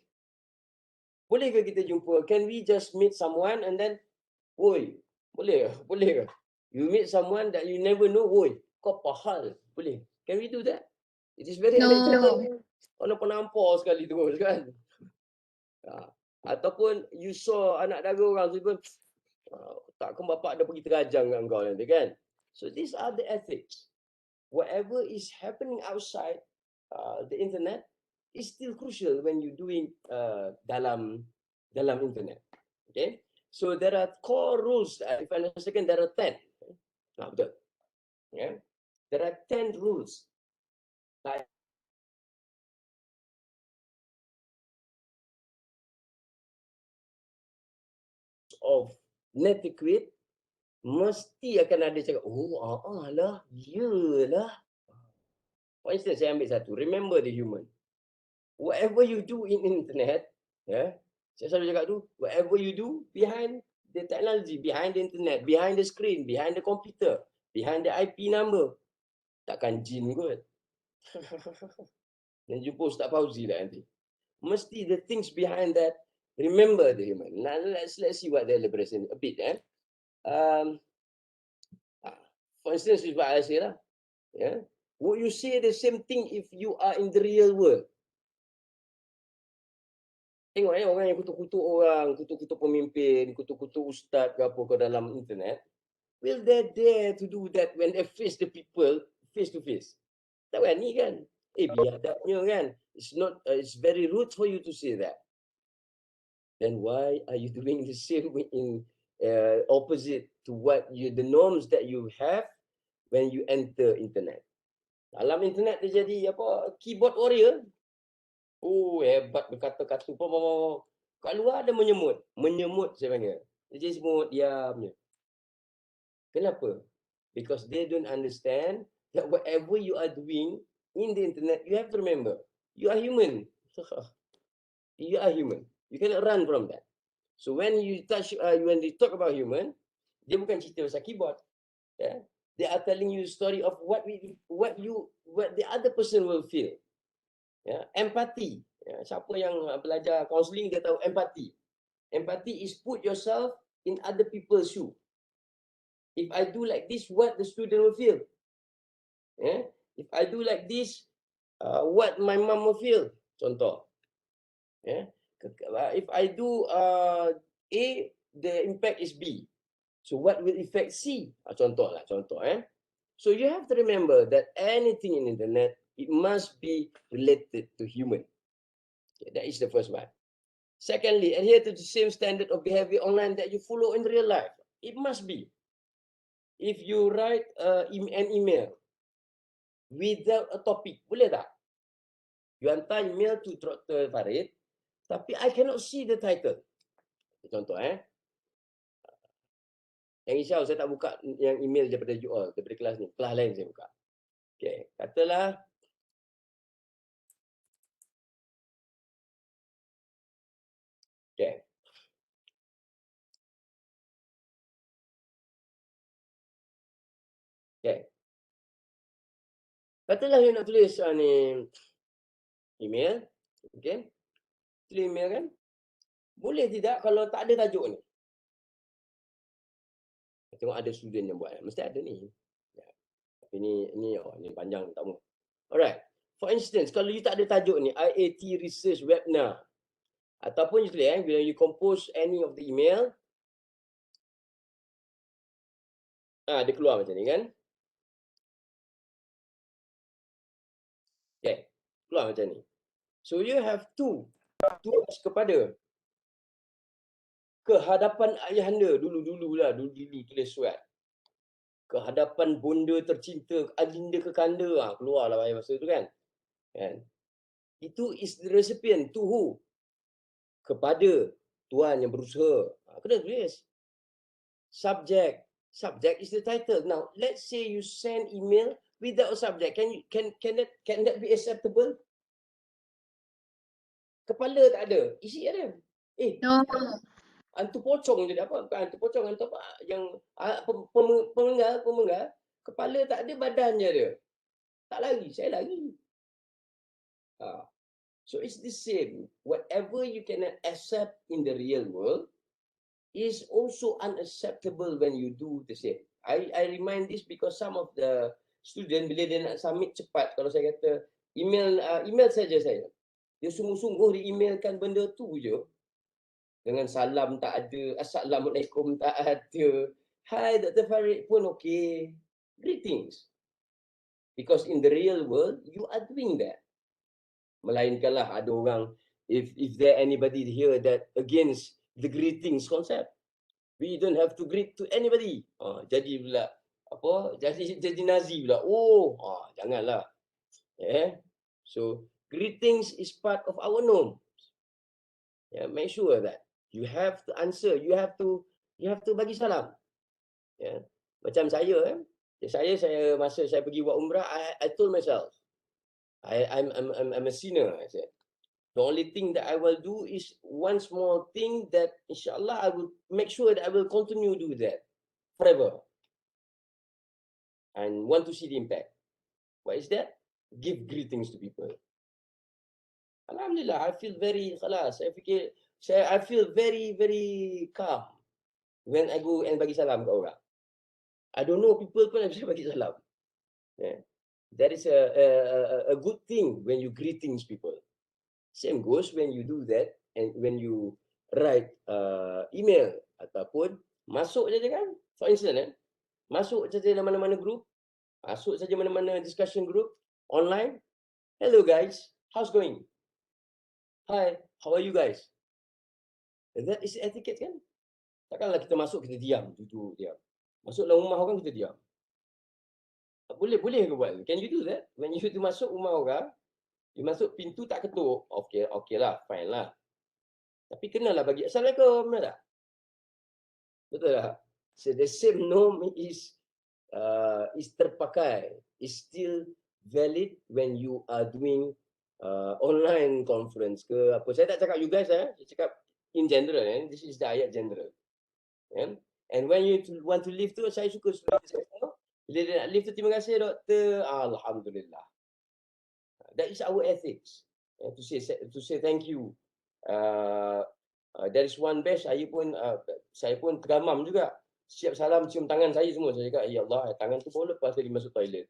Boleh ke kita jumpa? Can we just meet someone and then, woi, boleh ke? You meet someone that you never know, woi, kau apa hal? Boleh. Can we do that? It is very unethical. Orang penampar sekali terus kan. Ataupun you saw anak dara orang tu pun takkan bapak dah pergi terajang dengan kau nanti kan. So these are the ethics. Whatever is happening outside the internet is still crucial when you doing dalam internet. Okay. So there are core rules. If I understand, there are 10. Betul. Yeah. There are 10 rules. of inadequate, mesti akan ada cakap, lah, yelah. For instance, saya ambil satu. Remember the human. Whatever you do in internet, saya selalu cakap tu, whatever you do behind the technology, behind the internet, behind the screen, behind the computer, behind the IP number, takkan jin kot. Dan jumpa Ustaz Fauzi lah nanti. Mesti the things behind that, remember the human. Now let's see what the elaboration a bit. For instance, with what I say lah, would you say the same thing if you are in the real world? Tengok orang yang kutuk-kutuk orang, kutuk-kutuk pemimpin, kutuk-kutuk ustaz ke apa ke dalam internet, will they dare to do that when they face the people face to face? Tak berani kan? Biadabnya kan? It's very rude for you to say that. Then why are you doing the same in opposite to what the norms that you have when you enter internet? Dalam internet dia jadi keyboard warrior. Hebat berkata-kata. Kat luar ada menyemut. Menyemut saya panggil. Dia jadi semut diam je. Kenapa? Because they don't understand that whatever you are doing in the internet, you have to remember, you are human. You are human. You cannot run from that. So when you talk about human, dia bukan cerita pasal keyboard. They are telling you the story of what the other person will feel. Empathy. Siapa yang belajar counselling dia tahu empathy. Empathy is put yourself in other people's shoe. If I do like this, what the student will feel? If I do like this, what my mom will feel? Contoh. If I do A, the impact is B. So what will affect C? Contoh. So you have to remember that anything in internet, it must be related to human. That is the first one. Secondly, adhere to the same standard of behavior online that you follow in real life. It must be. If you write an email without a topic, boleh tak? You hantar email to Dr. Farid, tapi I cannot see the title. Contoh, Yang risau saya tak buka yang email daripada you all, daripada kelas ni. Kelas lain saya buka. Okay, katalah katalah you nak tulis ni email, okay? Tulis email kan? Boleh tidak kalau tak ada tajuk ni? Tengok ada student yang buat, mesti ada ni. Tapi ni panjang tak mau. Alright. For instance, kalau you tak ada tajuk ni, IAT Research Webinar, ataupun you tulis, bila you compose any of the email, dia keluar macam ni kan? Okay, keluar macam ni. So you have to kepada kehadapan ayahanda dulu tulis surat. Kehadapan bonda tercinta, adinda kekanda, keluarlah bahasa tu kan? Itu is the recipient to who? Kepada tuan yang berusaha. Kena tulis. Subject is the title. Now, let's say you send email without a subject. Can that be acceptable? Kepala tak ada, isi ada. No. Hantu pocong jadi apa? Bukan hantu pocong, hantu apa? Yang pemenggal, kepala tak ada, badan je ada. Tak lari, saya lari. So it's the same. Whatever you cannot accept in the real world is also unacceptable when you do the same. I remind this because some of the student bila dia nak submit cepat, kalau saya kata email saja saya, dia sungguh-sungguh di-emailkan benda tu je. Dengan salam tak ada, assalamualaikum tak ada. Hi Dr. Farid pun okay. Greetings. Because in the real world, you are doing that. Melainkanlah ada orang, if there anybody here that against the greetings concept, we don't have to greet to anybody. Jadi pula jadi Nazi pula. Janganlah. So greetings is part of our norm. Make sure that you have to answer, you have to You have to bagi salam. Ya. Macam saya masa saya pergi buat umrah, I told myself, I'm a sinner. I said, the only thing that I will do is one small thing that inshallah I will make sure that I will continue to do that forever and want to see the impact. What is that? Give greetings to people. Alhamdulillah, I feel very khalas. I feel very, very calm when I go and bagi salam ke orang. I don't know people pun bisa bagi salam. Yeah. That is a good thing when you greetings people. Same goes when you do that and when you write email ataupun masuk saja kan. For instance, masuk saja dalam mana-mana group, masuk saja mana-mana discussion group online. Hello guys, how's going? Hi, how are you guys? That is etiquette kan? Takkanlah kita masuk kita diam, duduk diam. Masuk dalam rumah orang kita diam. Boleh ke buat? Can you do that? When you masuk rumah orang, you masuk pintu tak ketuk. Okay lah, fine lah. Tapi kenalah bagi Assalamualaikum, benar tak? Betul tak? So the same norm is terpakai, is still valid when you are doing online conference ke apa. Saya tak cakap you guys, saya cakap in general. This is the ayat general. And when you want to leave tu, saya suka bila dia nak leave tu, terima kasih doktor, alhamdulillah. That is our ethics. To say thank you. There is one batch, saya pun tergamam juga. Siap salam, cium tangan saya semua. Saya cakap, ya Allah, tangan tu pun lepas dia masuk toilet.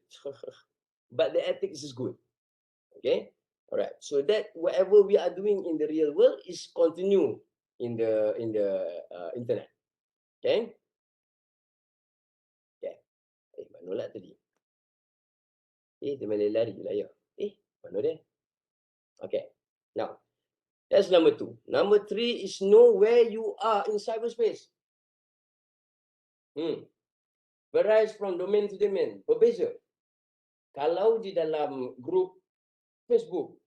But the ethics is good. Okay? Alright. So that whatever we are doing in the real world is continue in the internet. Okay? Okay. Mana tadi? Dia main lari je lah ya. Mana dia? Okay. Now, that's number 2. Number 3 is know where you are in cyberspace. Varies from domain to domain. Berbeza. Kalau di dalam grup Facebook,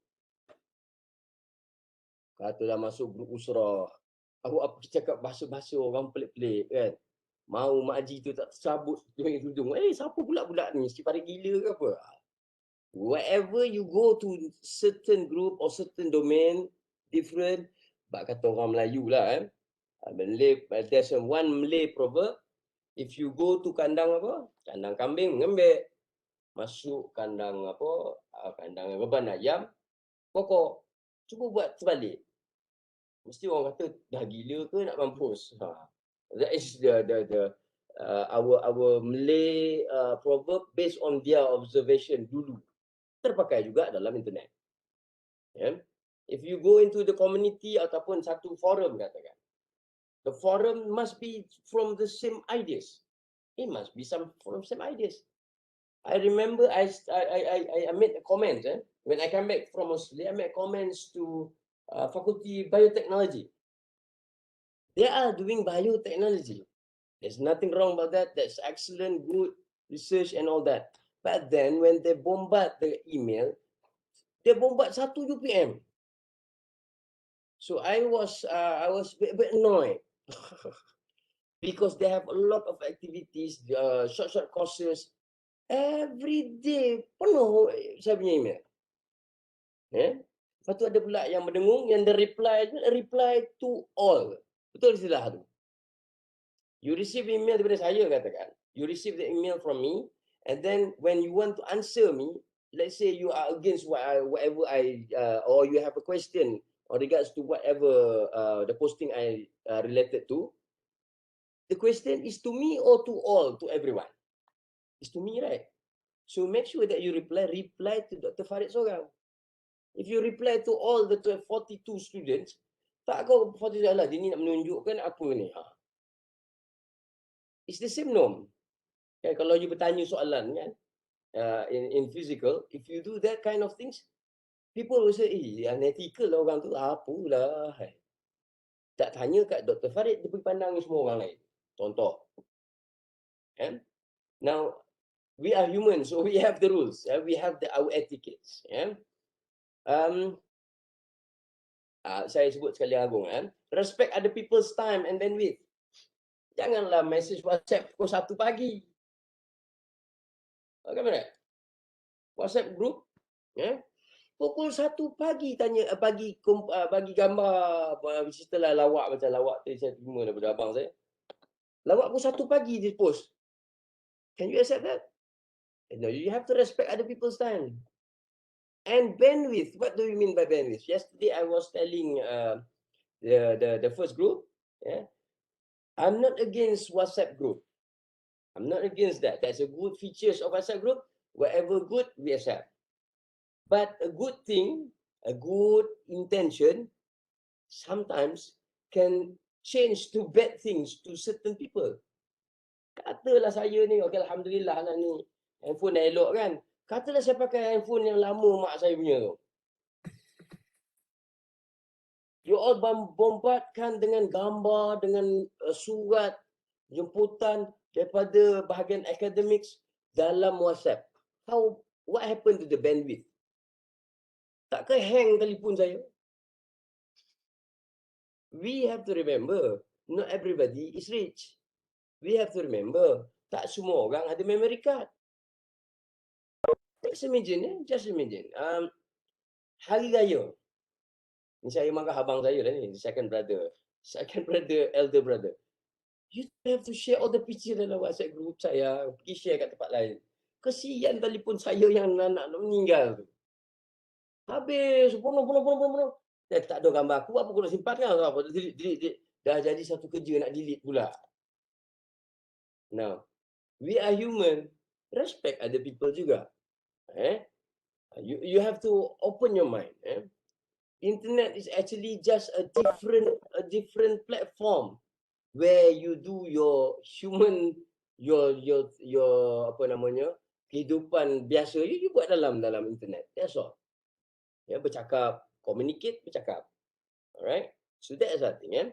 katalah masuk grup usrah, apa cakap bahasa-bahasa orang pelik-pelik kan. Mau makji tu tak tersabut hidung. Siapa pula budak ni? Mesti pada gila ke apa? Wherever you go to certain group or certain domain, different, kata orang Melayu lah Malay, there's one Malay proverb, if you go to kandang kambing mengembek, masuk kandang kandang reban ayam, pokok, cuba buat terbalik. Mesti orang kata dah gila ke nak mampus. That is our Malay proverb based on their observation dulu. Terpakai juga dalam internet. If you go into the community ataupun satu forum katakan, the forum must be from the same ideas. It must be from same ideas. I remember I made a comment when I came back from Australia. I made comments to faculty biotechnology. They are doing biotechnology. There's nothing wrong about that. That's excellent, good research and all that. But then when they bombard the email, they bombard 1 UPM. So I was a bit annoyed because they have a lot of activities, short courses. Every day penuh saya punya email. Lepas tu ada pula yang mendengung, yang reply to all. Betul istilah tu. You receive email daripada saya katakan. You receive the email from me, and then when you want to answer me, let's say you are against whatever or you have a question or regards to whatever the posting I related to, the question is to me or to all, to everyone. It's to me, right? So make sure that you reply to Dr. Farid seorang. If you reply to all the 42 students, tak kau 42 lah, dia ni nak menunjukkan apa ni. It's the same norm. Kalau you bertanya soalan kan, in physical, if you do that kind of things, people will say, unethical lah orang tu, apalah. Tak tanya kat Dr. Farid, dia pergi pandang semua orang lain. Contoh. Now, we are humans, so we have the rules. We have our etiquettes. Saya sebut sekali agung. Respect other people's time and bandwidth. Janganlah message WhatsApp pukul 1 pagi. Kan benar? WhatsApp group, ya. Pukul 1 pagi tanya bagi gambar setelah lawak macam lawak tu saya terima daripada abang saya. Lawak pukul 1 pagi dia post. Can you accept that? No, you have to respect other people's time. And bandwidth, what do you mean by bandwidth? Yesterday I was telling the first group, yeah, I'm not against WhatsApp group. I'm not against that. That's a good features of WhatsApp group. Whatever good, we accept. But a good thing, a good intention, sometimes can change to bad things to certain people. Katalah saya ni, okay, Alhamdulillah lah ni, handphone dah elok kan. Katalah saya pakai handphone yang lama mak saya punya tu. You all bombardkan dengan gambar, dengan surat, jemputan daripada bahagian academics dalam WhatsApp. What happened to the bandwidth? Takkah hang telefon saya? We have to remember, not everybody is rich. We have to remember, tak semua orang ada memory card. Just imagine, just imagine. Hari Raya. Ni saya marah abang saya lah ni, second brother, elder brother. You have to share all the picture dalam WhatsApp group saya, pergi share kat tempat lain. Kesian telefon saya yang anak meninggal tu. Habis, penuh. Tak ada gambar aku, apa aku nak simpan kan? Apa? Delete. Dah jadi satu kerja nak delete pula. Now, we are human. Respect other people juga. You have to open your mind. Internet is actually just a different platform where you do your human, your apa namanya, kehidupan biasa you buat dalam internet. That's all. Ya, bercakap, communicate, bercakap. Alright? So that's the thing,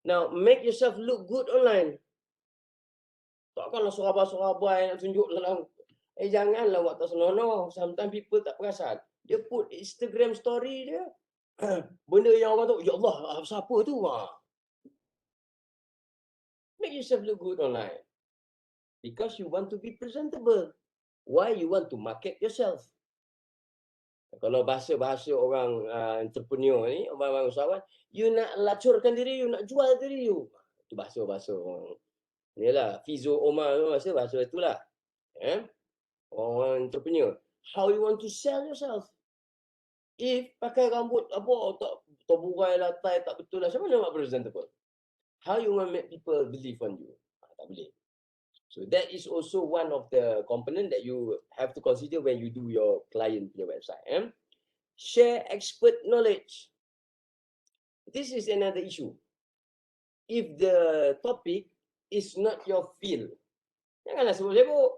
Now, make yourself look good online. Takkanlah sorabai nak tunjuk dalam janganlah buat tak senonoh. Sometimes people tak perasan. Dia put Instagram story dia. Benda yang orang tahu, ya Allah, siapa tu? Make yourself look good online. Because you want to be presentable. Why you want to market yourself? Kalau bahasa orang entrepreneur ni, orang usahawan, you nak lacurkan diri you, nak jual diri you. Itu bahasa orang. Inilah, Fizo Omar bahasa itulah. Orang entrepreneur. How you want to sell yourself? If pakai rambut tak terburai latai tak betul lah, macam mana nak presentable? How you want make people believe on you? Tak boleh. So that is also one of the component that you have to consider when you do your client punya website. Share expert knowledge. This is another issue. If the topic is not your field, janganlah sebut-sebut.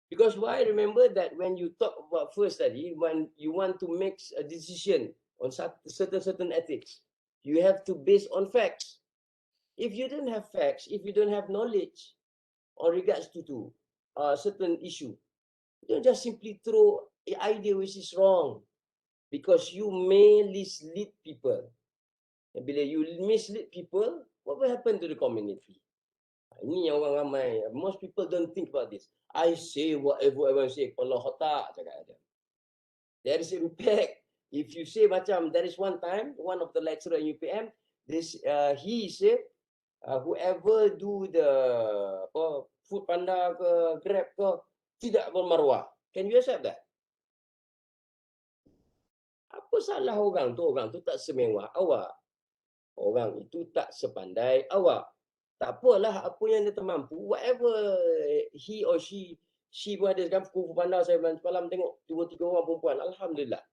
Because why? Remember that when you talk about first study, when you want to make a decision on certain ethics, you have to base on facts. If you don't have facts, if you don't have knowledge on regards to certain issue, don't just simply throw an idea which is wrong, because you may mislead people. And bila you mislead people, what will happen to the community? Ini yang orang ramai. Most people don't think about this. I say whatever I want to say. Kalau otak cakap ada. There is impact. If you say macam, there is one time, one of the lecturer in UPM, he said, whoever do the food panda ke grab ke, tidak bermaruah. Can you accept that? Apa salah orang tu? Orang tu tak semewah awak. Orang itu tak sepandai awak. Tak apalah apa yang dia termampu, whatever he or she pun ada kan, food panda saya semalam tengok 2-3 orang perempuan, alhamdulillah.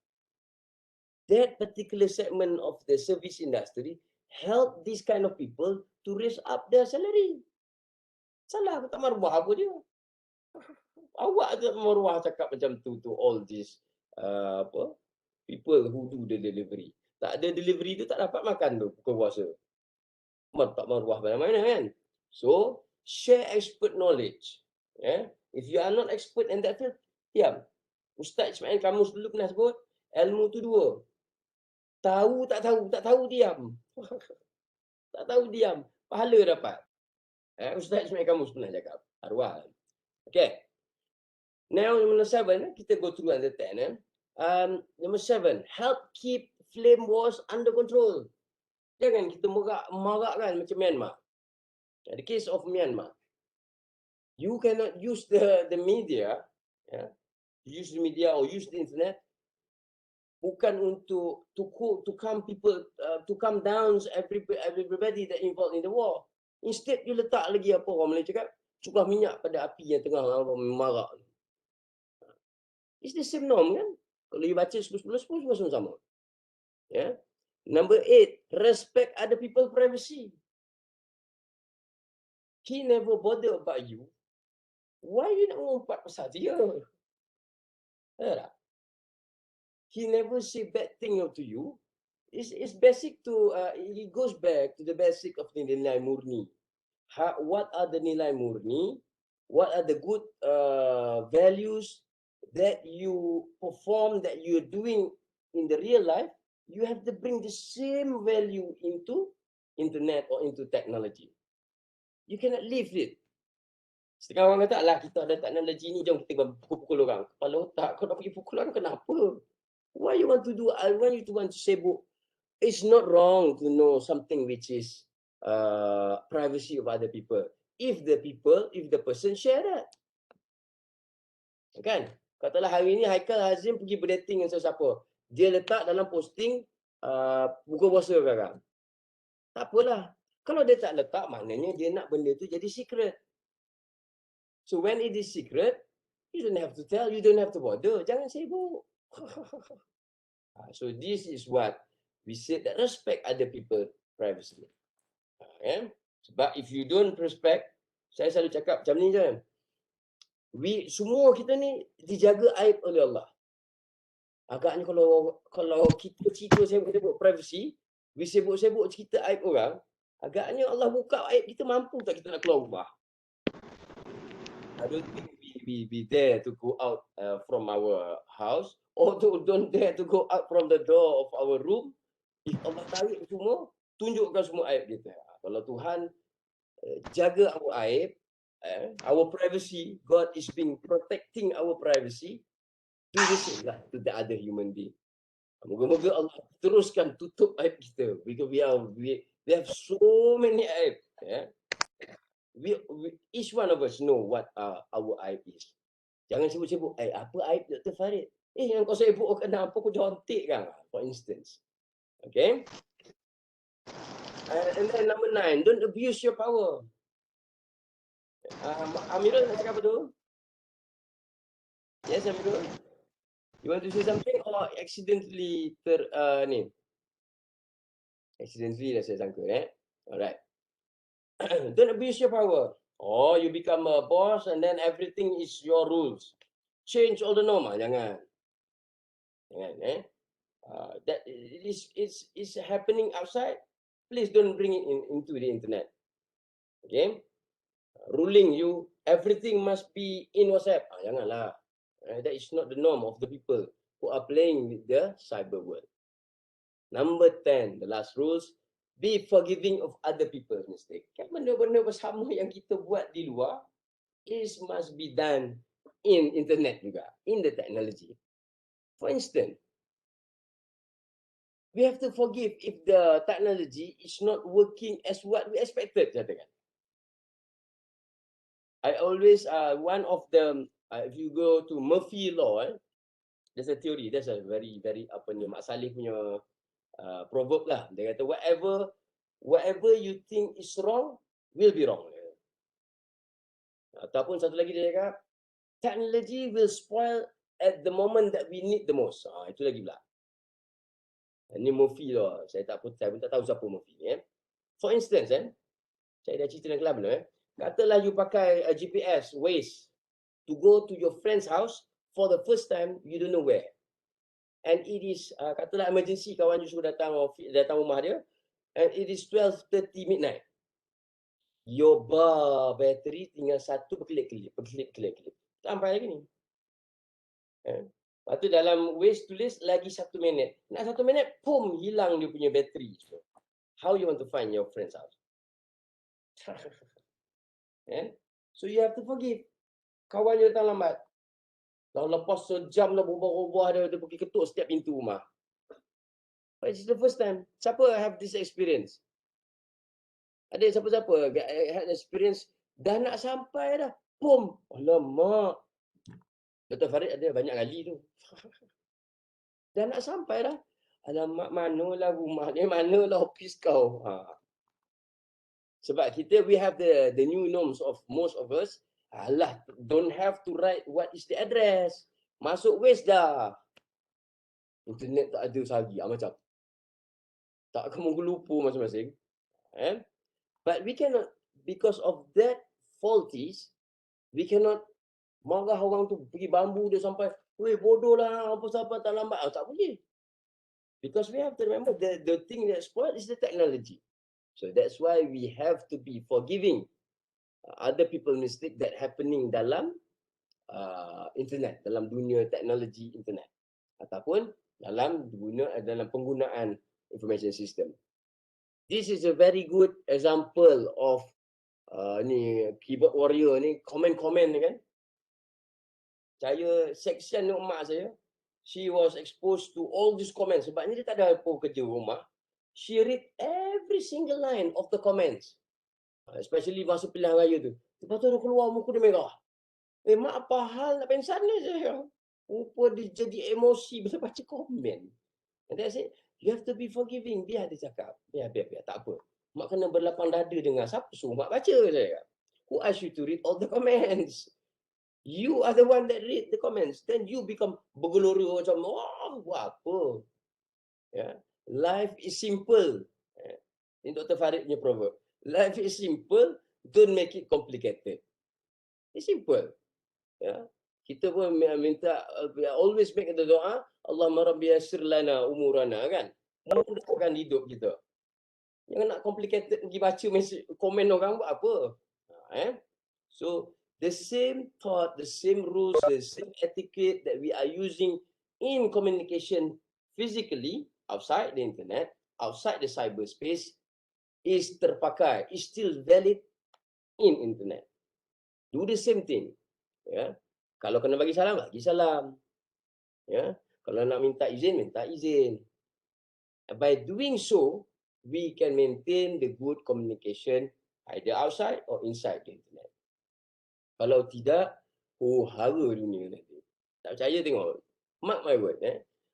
That particular segment of the service industry help these kind of people to raise up their salary. Salah aku tak maruah apa dia. Awak tak maruah cakap macam tu to all these people who do the delivery. Tak ada delivery tu tak dapat makan tu pukul puasa. Tak maruah mana-mana kan. So, share expert knowledge. If you are not expert in that field, diam. Ustaz Ismail kamus dulu pernah sebut, ilmu tu dua. Tahu tak tahu, diam. Tak tahu diam. Pahala dapat. Ustaz Ismail Kamus pernah cakap. Arwah. Okay. Now, number 7, kita go through under 10. Number 7, help keep flame wars under control. Jangan kita marakkan macam Myanmar. The case of Myanmar. You cannot use the media, use the media or use the internet bukan untuk to calm people, to calm down everybody that involved in the war. Instead, you letak lagi apa orang Melayu cakap, curah minyak pada api yang tengah marak. It's the same norm kan? Kalau you baca 10 sama. Yeah. Number 8, respect other people's privacy. He never bother about you. Why you nak mengumpat pasal dia? He never say bad thing to you. It's basic to, it goes back to the basic of the nilai murni. What are the nilai murni? What are the good values that you perform, that you're doing in the real life? You have to bring the same value into internet or into technology. You cannot leave it. Setengah orang kata, lah kita ada teknologi ni, jom kita pukul orang. Kepala otak, kau nak pergi pukul orang, kenapa? Why you want to do, I want you to want to sibuk. It's not wrong to know something which is privacy of other people. If the person share that. Kan? Katalah hari ni Haikal Hazim pergi berdating dengan sesiapa. Dia letak dalam posting buka puasa sekarang. Tak apalah. Kalau dia tak letak, maknanya dia nak benda tu jadi secret. So when it is secret, you don't have to tell, you don't have to bother. Jangan sibuk. So this is what we said, that respect other people's privacy. Sebab if you don't respect, saya selalu cakap macam ni je. Semua kita ni dijaga aib oleh Allah. Agaknya kalau kita cerita sibuk privacy, we sibuk-sibuk cerita aib orang, agaknya Allah buka aib kita, mampu tak kita nak keluar rumah? I don't think we dare to go out from our house, or don't dare to go out from the door of our room. If Allah tarik semua, tunjukkan semua aib kita. Kalau Tuhan jaga our aib, our privacy, God is being protecting our privacy, do the same lah to the other human being. Moga-moga Allah teruskan tutup aib kita, because we have so many aib. Each one of us know what our aib is. Jangan sibuk-sibuk, apa aib Dr. Farid? Yang kau sibuk kenapa kau jontik kan? For instance. Okay. And then number 9, don't abuse your power. Amirul nak cakap apa tu? Yes, Amirul. You want to say something or accidentally accidentally dah saya sangka, Alright. Don't abuse your power. Or you become a boss and then everything is your rules. Change all the norm. Jangan. That is happening outside. Please don't bring it into the internet. Okay? Ruling you, everything must be in WhatsApp. Janganlah. That is not the norm of the people who are playing with the cyber world. Number 10, the last rules. Be forgiving of other people's mistake. Kan benda-benda bersama yang kita buat di luar must be done in internet juga, in the technology. For instance, we have to forgive if the technology is not working as what we expected. I always, one of them, if you go to Murphy law, there's a theory, there's a very, very, Mak Saleh punya proverb lah. Dia kata, whatever you think is wrong, will be wrong. Ataupun satu lagi dia cakap, technology will spoil at the moment that we need the most. Itu lagi pula. Ini Murphy lah. Saya pun tak tahu siapa Murphy ni. For instance, saya dah cerita dalam kelas belum. Katalah you pakai GPS, Waze, to go to your friend's house for the first time, you don't know where. And it is, katalah emergency, kawan you suruh datang rumah dia, and it is 12:30 midnight. Your bar battery tinggal satu berkelip-kelip. Sampai lagi ni. Lepas tu dalam Waze tulis lagi 1 minit. Nak 1 minit, pum, hilang dia punya bateri. how you want to find your friends out? So you have to forgive. Kawan dia datang lambat. Dah lepas sejam dah berubah-ubah dia pergi ketuk setiap pintu rumah. But it's the first time. Siapa have this experience? Ada siapa-siapa had experience dah nak sampai dah. Pum. Alamak. Dr. Farid ada banyak kali tu. Dah nak sampai dah. Alamak, manalah rumah ni, manalah office kau. Sebab kita, we have the new norms of most of us. Alah, don't have to write what is the address. Masuk waste dah. Internet tak ada sehari. Macam. Tak akan menggelupu masing-masing. But we cannot, because of that faulties, we cannot marah orang tu pergi bambu dia sampai, weh bodoh lah, apa siapa tak lambat. Tak boleh. Because we have to remember the thing that spoiled is the technology. So that's why we have to be forgiving other people mistake that happening dalam internet, dalam dunia teknologi internet. Ataupun dalam penggunaan information system. This is a very good example of ni keyboard warrior ni, komen-komen ni kan. Saya section ni mak saya, she was exposed to all these comments sebabnya dia tak ada apa kerja rumah. She read every single line of the comments. Especially masa pilihan raya tu. Lepas tu dia keluar muka dia merah. Mak apa hal nak pensan ni saya. Rupa dia jadi emosi bila baca komen. And I said, you have to be forgiving. Biar dia cakap. Biar. Tak apa. Mak kena berlapang dada dengar. Siapa suruh mak baca saya? Who asked you to read all the comments? You are the one that read the comments. Then you become bergelora macam, wah, buat apa? Yeah. Life is simple. Ini Dr. Farid punya proverb. Life is simple, don't make it complicated. It's simple. Yeah. Kita pun minta, always make the doa, Allahumma rabbi yassir lana umurana, kan? Mudahkan hidup kita. Jangan nak complicated pergi baca komen orang buat apa. So, the same thought, the same rules, the same etiquette that we are using in communication physically, outside the internet, outside the cyberspace, is terpakai, is still valid in internet. Do the same thing. Ya. Kalau kena bagi salam, bagi salam. Ya. Kalau nak minta izin, minta izin. By doing so, we can maintain the good communication either outside or inside the internet. Kalau tidak, hara dunia nanti. Tak percaya tengok. Mark my word.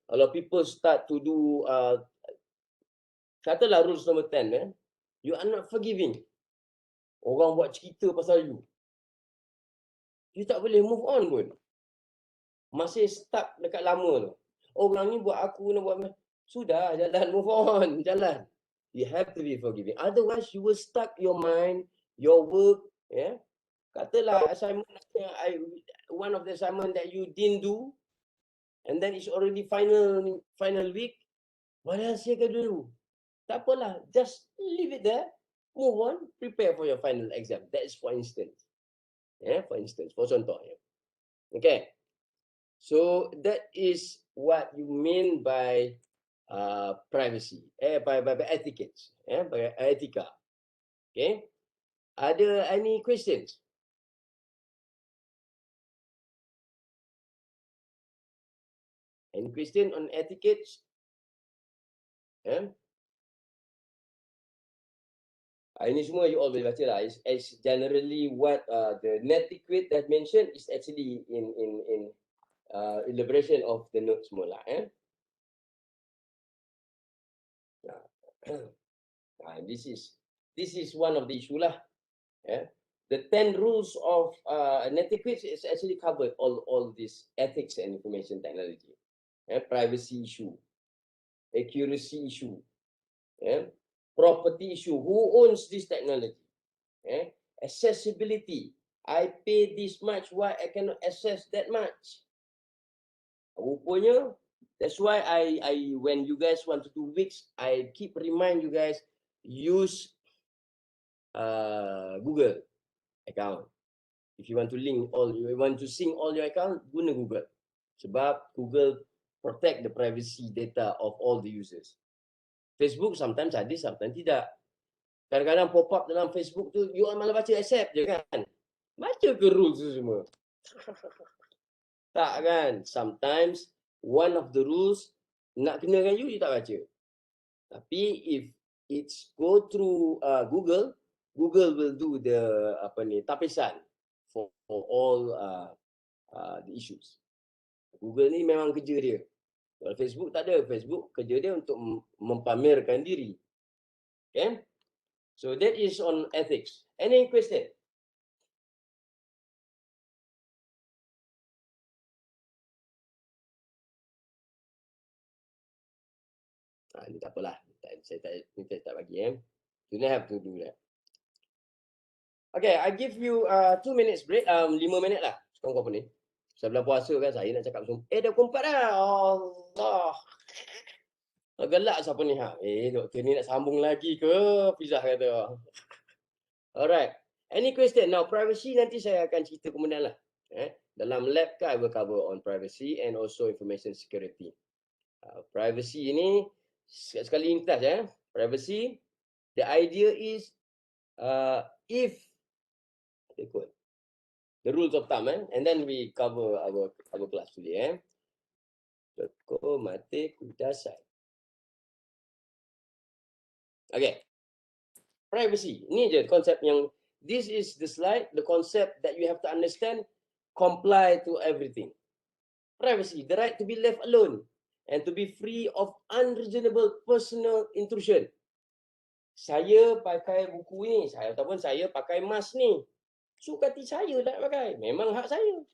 Kalau people start to do, katalah rules number 10, you are not forgiving. Orang buat cerita pasal you. You tak boleh move on pun. Masih stuck dekat lama tu. Orang ni buat aku nak buat. Sudah, jalan, move on. Jalan. You have to be forgiving. Otherwise, you will stuck your mind, your work. Katalah assignment, one of the assignment that you didn't do, and then it's already final week. What else you can do? Tak apalah. Just leave it there. Move on. Prepare for your final exam. That is for instance. For contoh. Okay. So that is what you mean by privacy. By etiquette. By etika. Okay. Ada any questions? Any question on etiquette? Ini semua you all boleh baca lah. It's generally what the netiquette that mentioned is actually in elaboration of the notes semua lah. This is one of the issue lah. The 10 rules of netiquette is actually covered all these ethics and information technology. Privacy issue, accuracy issue, property issue. Who owns this technology? Accessibility. I pay this much, why I cannot access that much? Rupanya, that's why I when you guys want to do Wix, I keep remind you guys use Google account. If you want to sync all your account, guna Google. Sebab Google protect the privacy data of all the users. Facebook sometimes ada, sometimes tidak. Kadang-kadang pop up dalam Facebook tu, you malah baca accept je kan. Baca ke rules tu semua? Tak kan. Sometimes one of the rules nak kenakan you tak baca. Tapi if it's go through Google, Google will do the tapisan for all the issues. Google ni memang kerja dia. Kalau Facebook tak ada. Facebook kerja dia untuk mempamerkan diri. Okay? So that is on ethics. Any question? Ini tak apalah. Saya tak bagi. You don't have to do that. Okay, I give you 2 minutes break. 5 minit lah. Sekarang kau apa ni? Sebelah puasa kan saya nak cakap semua. Dah pukul 4 dah. Allah. Gelak siapa ni? Doktor ni nak sambung lagi ke? Pizza kata. Alright. Any question? Now, privacy nanti saya akan cerita kemudian lah. Dalam lab kan, I will cover on privacy and also information security. Privacy ini, sekali ringkas Privacy, the idea is, if, the rules of thumb, and then we cover our class today. Toko mate kudasai. Okay. Privacy. Ini je konsep yang, this is the slide, the concept that you have to understand, comply to everything. Privacy, the right to be left alone and to be free of unreasonable personal intrusion. Saya pakai buku ni, ataupun saya pakai mask ni. Suka hati saya nak pakai. Memang hak saya.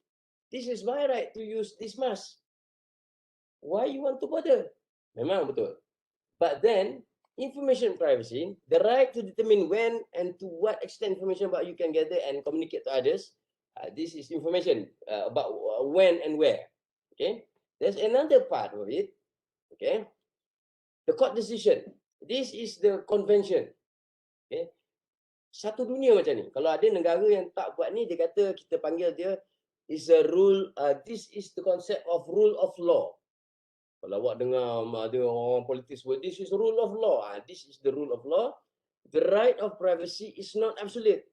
This is my right to use this mask. Why you want to bother? Memang betul. But then, information privacy, the right to determine when and to what extent information about you can gather and communicate to others. This is information about when and where. Okay. There's another part of it. Okay. The court decision. This is the convention. Okay. Satu dunia macam ni. Kalau ada negara yang tak buat ni, dia kata kita panggil dia is a rule. This is the concept of rule of law. Kalau awak dengar ada orang politis buat, this is rule of law. This is the rule of law. The right of privacy is not absolute.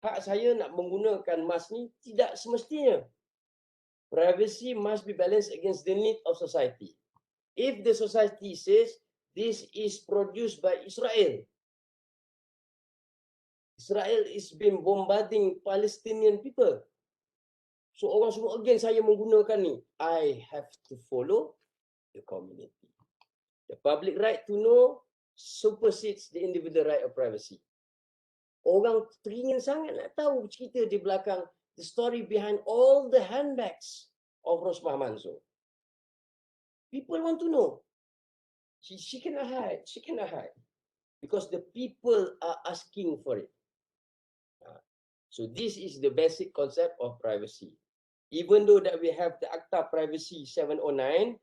Hak saya nak menggunakan mask ni tidak semestinya. Privacy must be balanced against the need of society. If the society says this is produced by Israel, Israel is been bombarding Palestinian people. So orang semua against saya menggunakan ni. I have to follow the community. The public right to know supersedes the individual right of privacy. Orang teringin sangat nak tahu cerita di belakang, the story behind all the handbags of Rosmah Mansur. People want to know. She cannot hide. She cannot hide. Because the people are asking for it. So this is the basic concept of privacy. Even though that we have the Acta Privacy 709,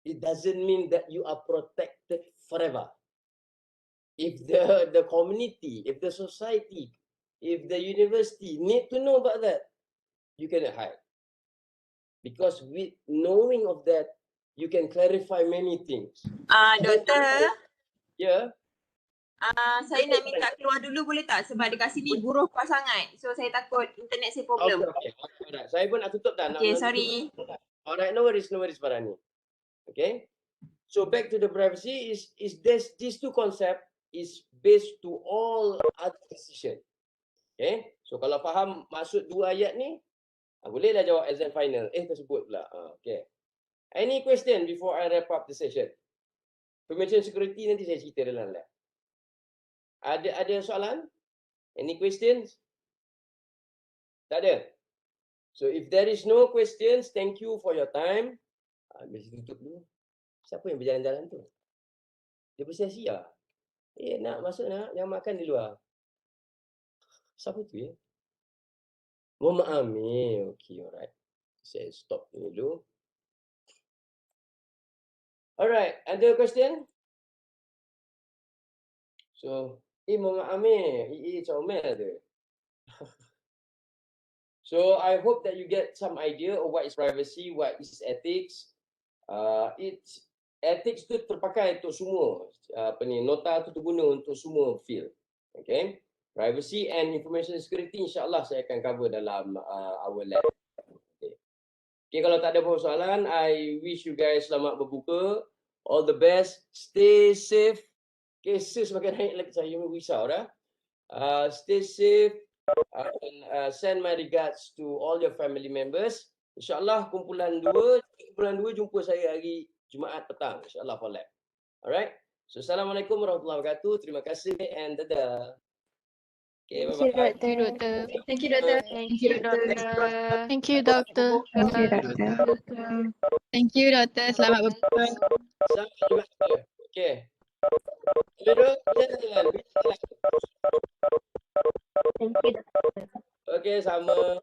it doesn't mean that you are protected forever. If the community, if the society, if the university need to know about that, you cannot hide. Because with knowing of that, you can clarify many things. Doktor, Ya. saya nak minta keluar dulu boleh tak? Sebab dekat sini buruh kuat sangat. So saya takut internet saya problem. Okay. Alright. Saya pun nak tutup dah. Okay, sorry. Alright, no worries, Farani. Okay. So back to the privacy is these two concept is based to all other decision. Okay. So kalau faham maksud dua ayat ni, bolehlah jawab exam final. Tersebut pula. Okay. Any question before I wrap up the session? Information security nanti saya cerita dalam lab. Ada soalan? Any questions? Tak ada? So if there is no questions, thank you for your time. Mesti tutup dulu. Siapa yang berjalan-jalan tu? Dia bersia-sia. Nak masuk nak, jangan makan di luar. Siapa tu ya? Muhammad Amir. Okay, alright. Saya stop dulu. Alright, ada question? So, Muhammad Amir, comel tu. So, I hope that you get some idea of what is privacy, what is ethics. ethics tu terpakai untuk semua. Nota tu terguna untuk semua field. Okay. Privacy and information security insyaAllah saya akan cover dalam our lab. Okay, kalau tak ada persoalan, I wish you guys selamat berbuka. All the best. Stay safe. Cases makin naik lagi, saya risau dah. Stay safe. And send my regards to all your family members. InsyaAllah kumpulan 2 jumpa saya hari Jumaat petang. InsyaAllah for lab. Alright. So, Assalamualaikum warahmatullahi wabarakatuh. Terima kasih and dadah. Okay, Thank you, bye-bye. Doctor. Thank you, Doctor. Thank you, Doctor. Thank you, Doctor. Thank you, Doctor. Thank you, Doctor. Selamat berbuka. Sama juga. Okay. Duduk. Jalan. Thank you, Doctor. Okay, sama.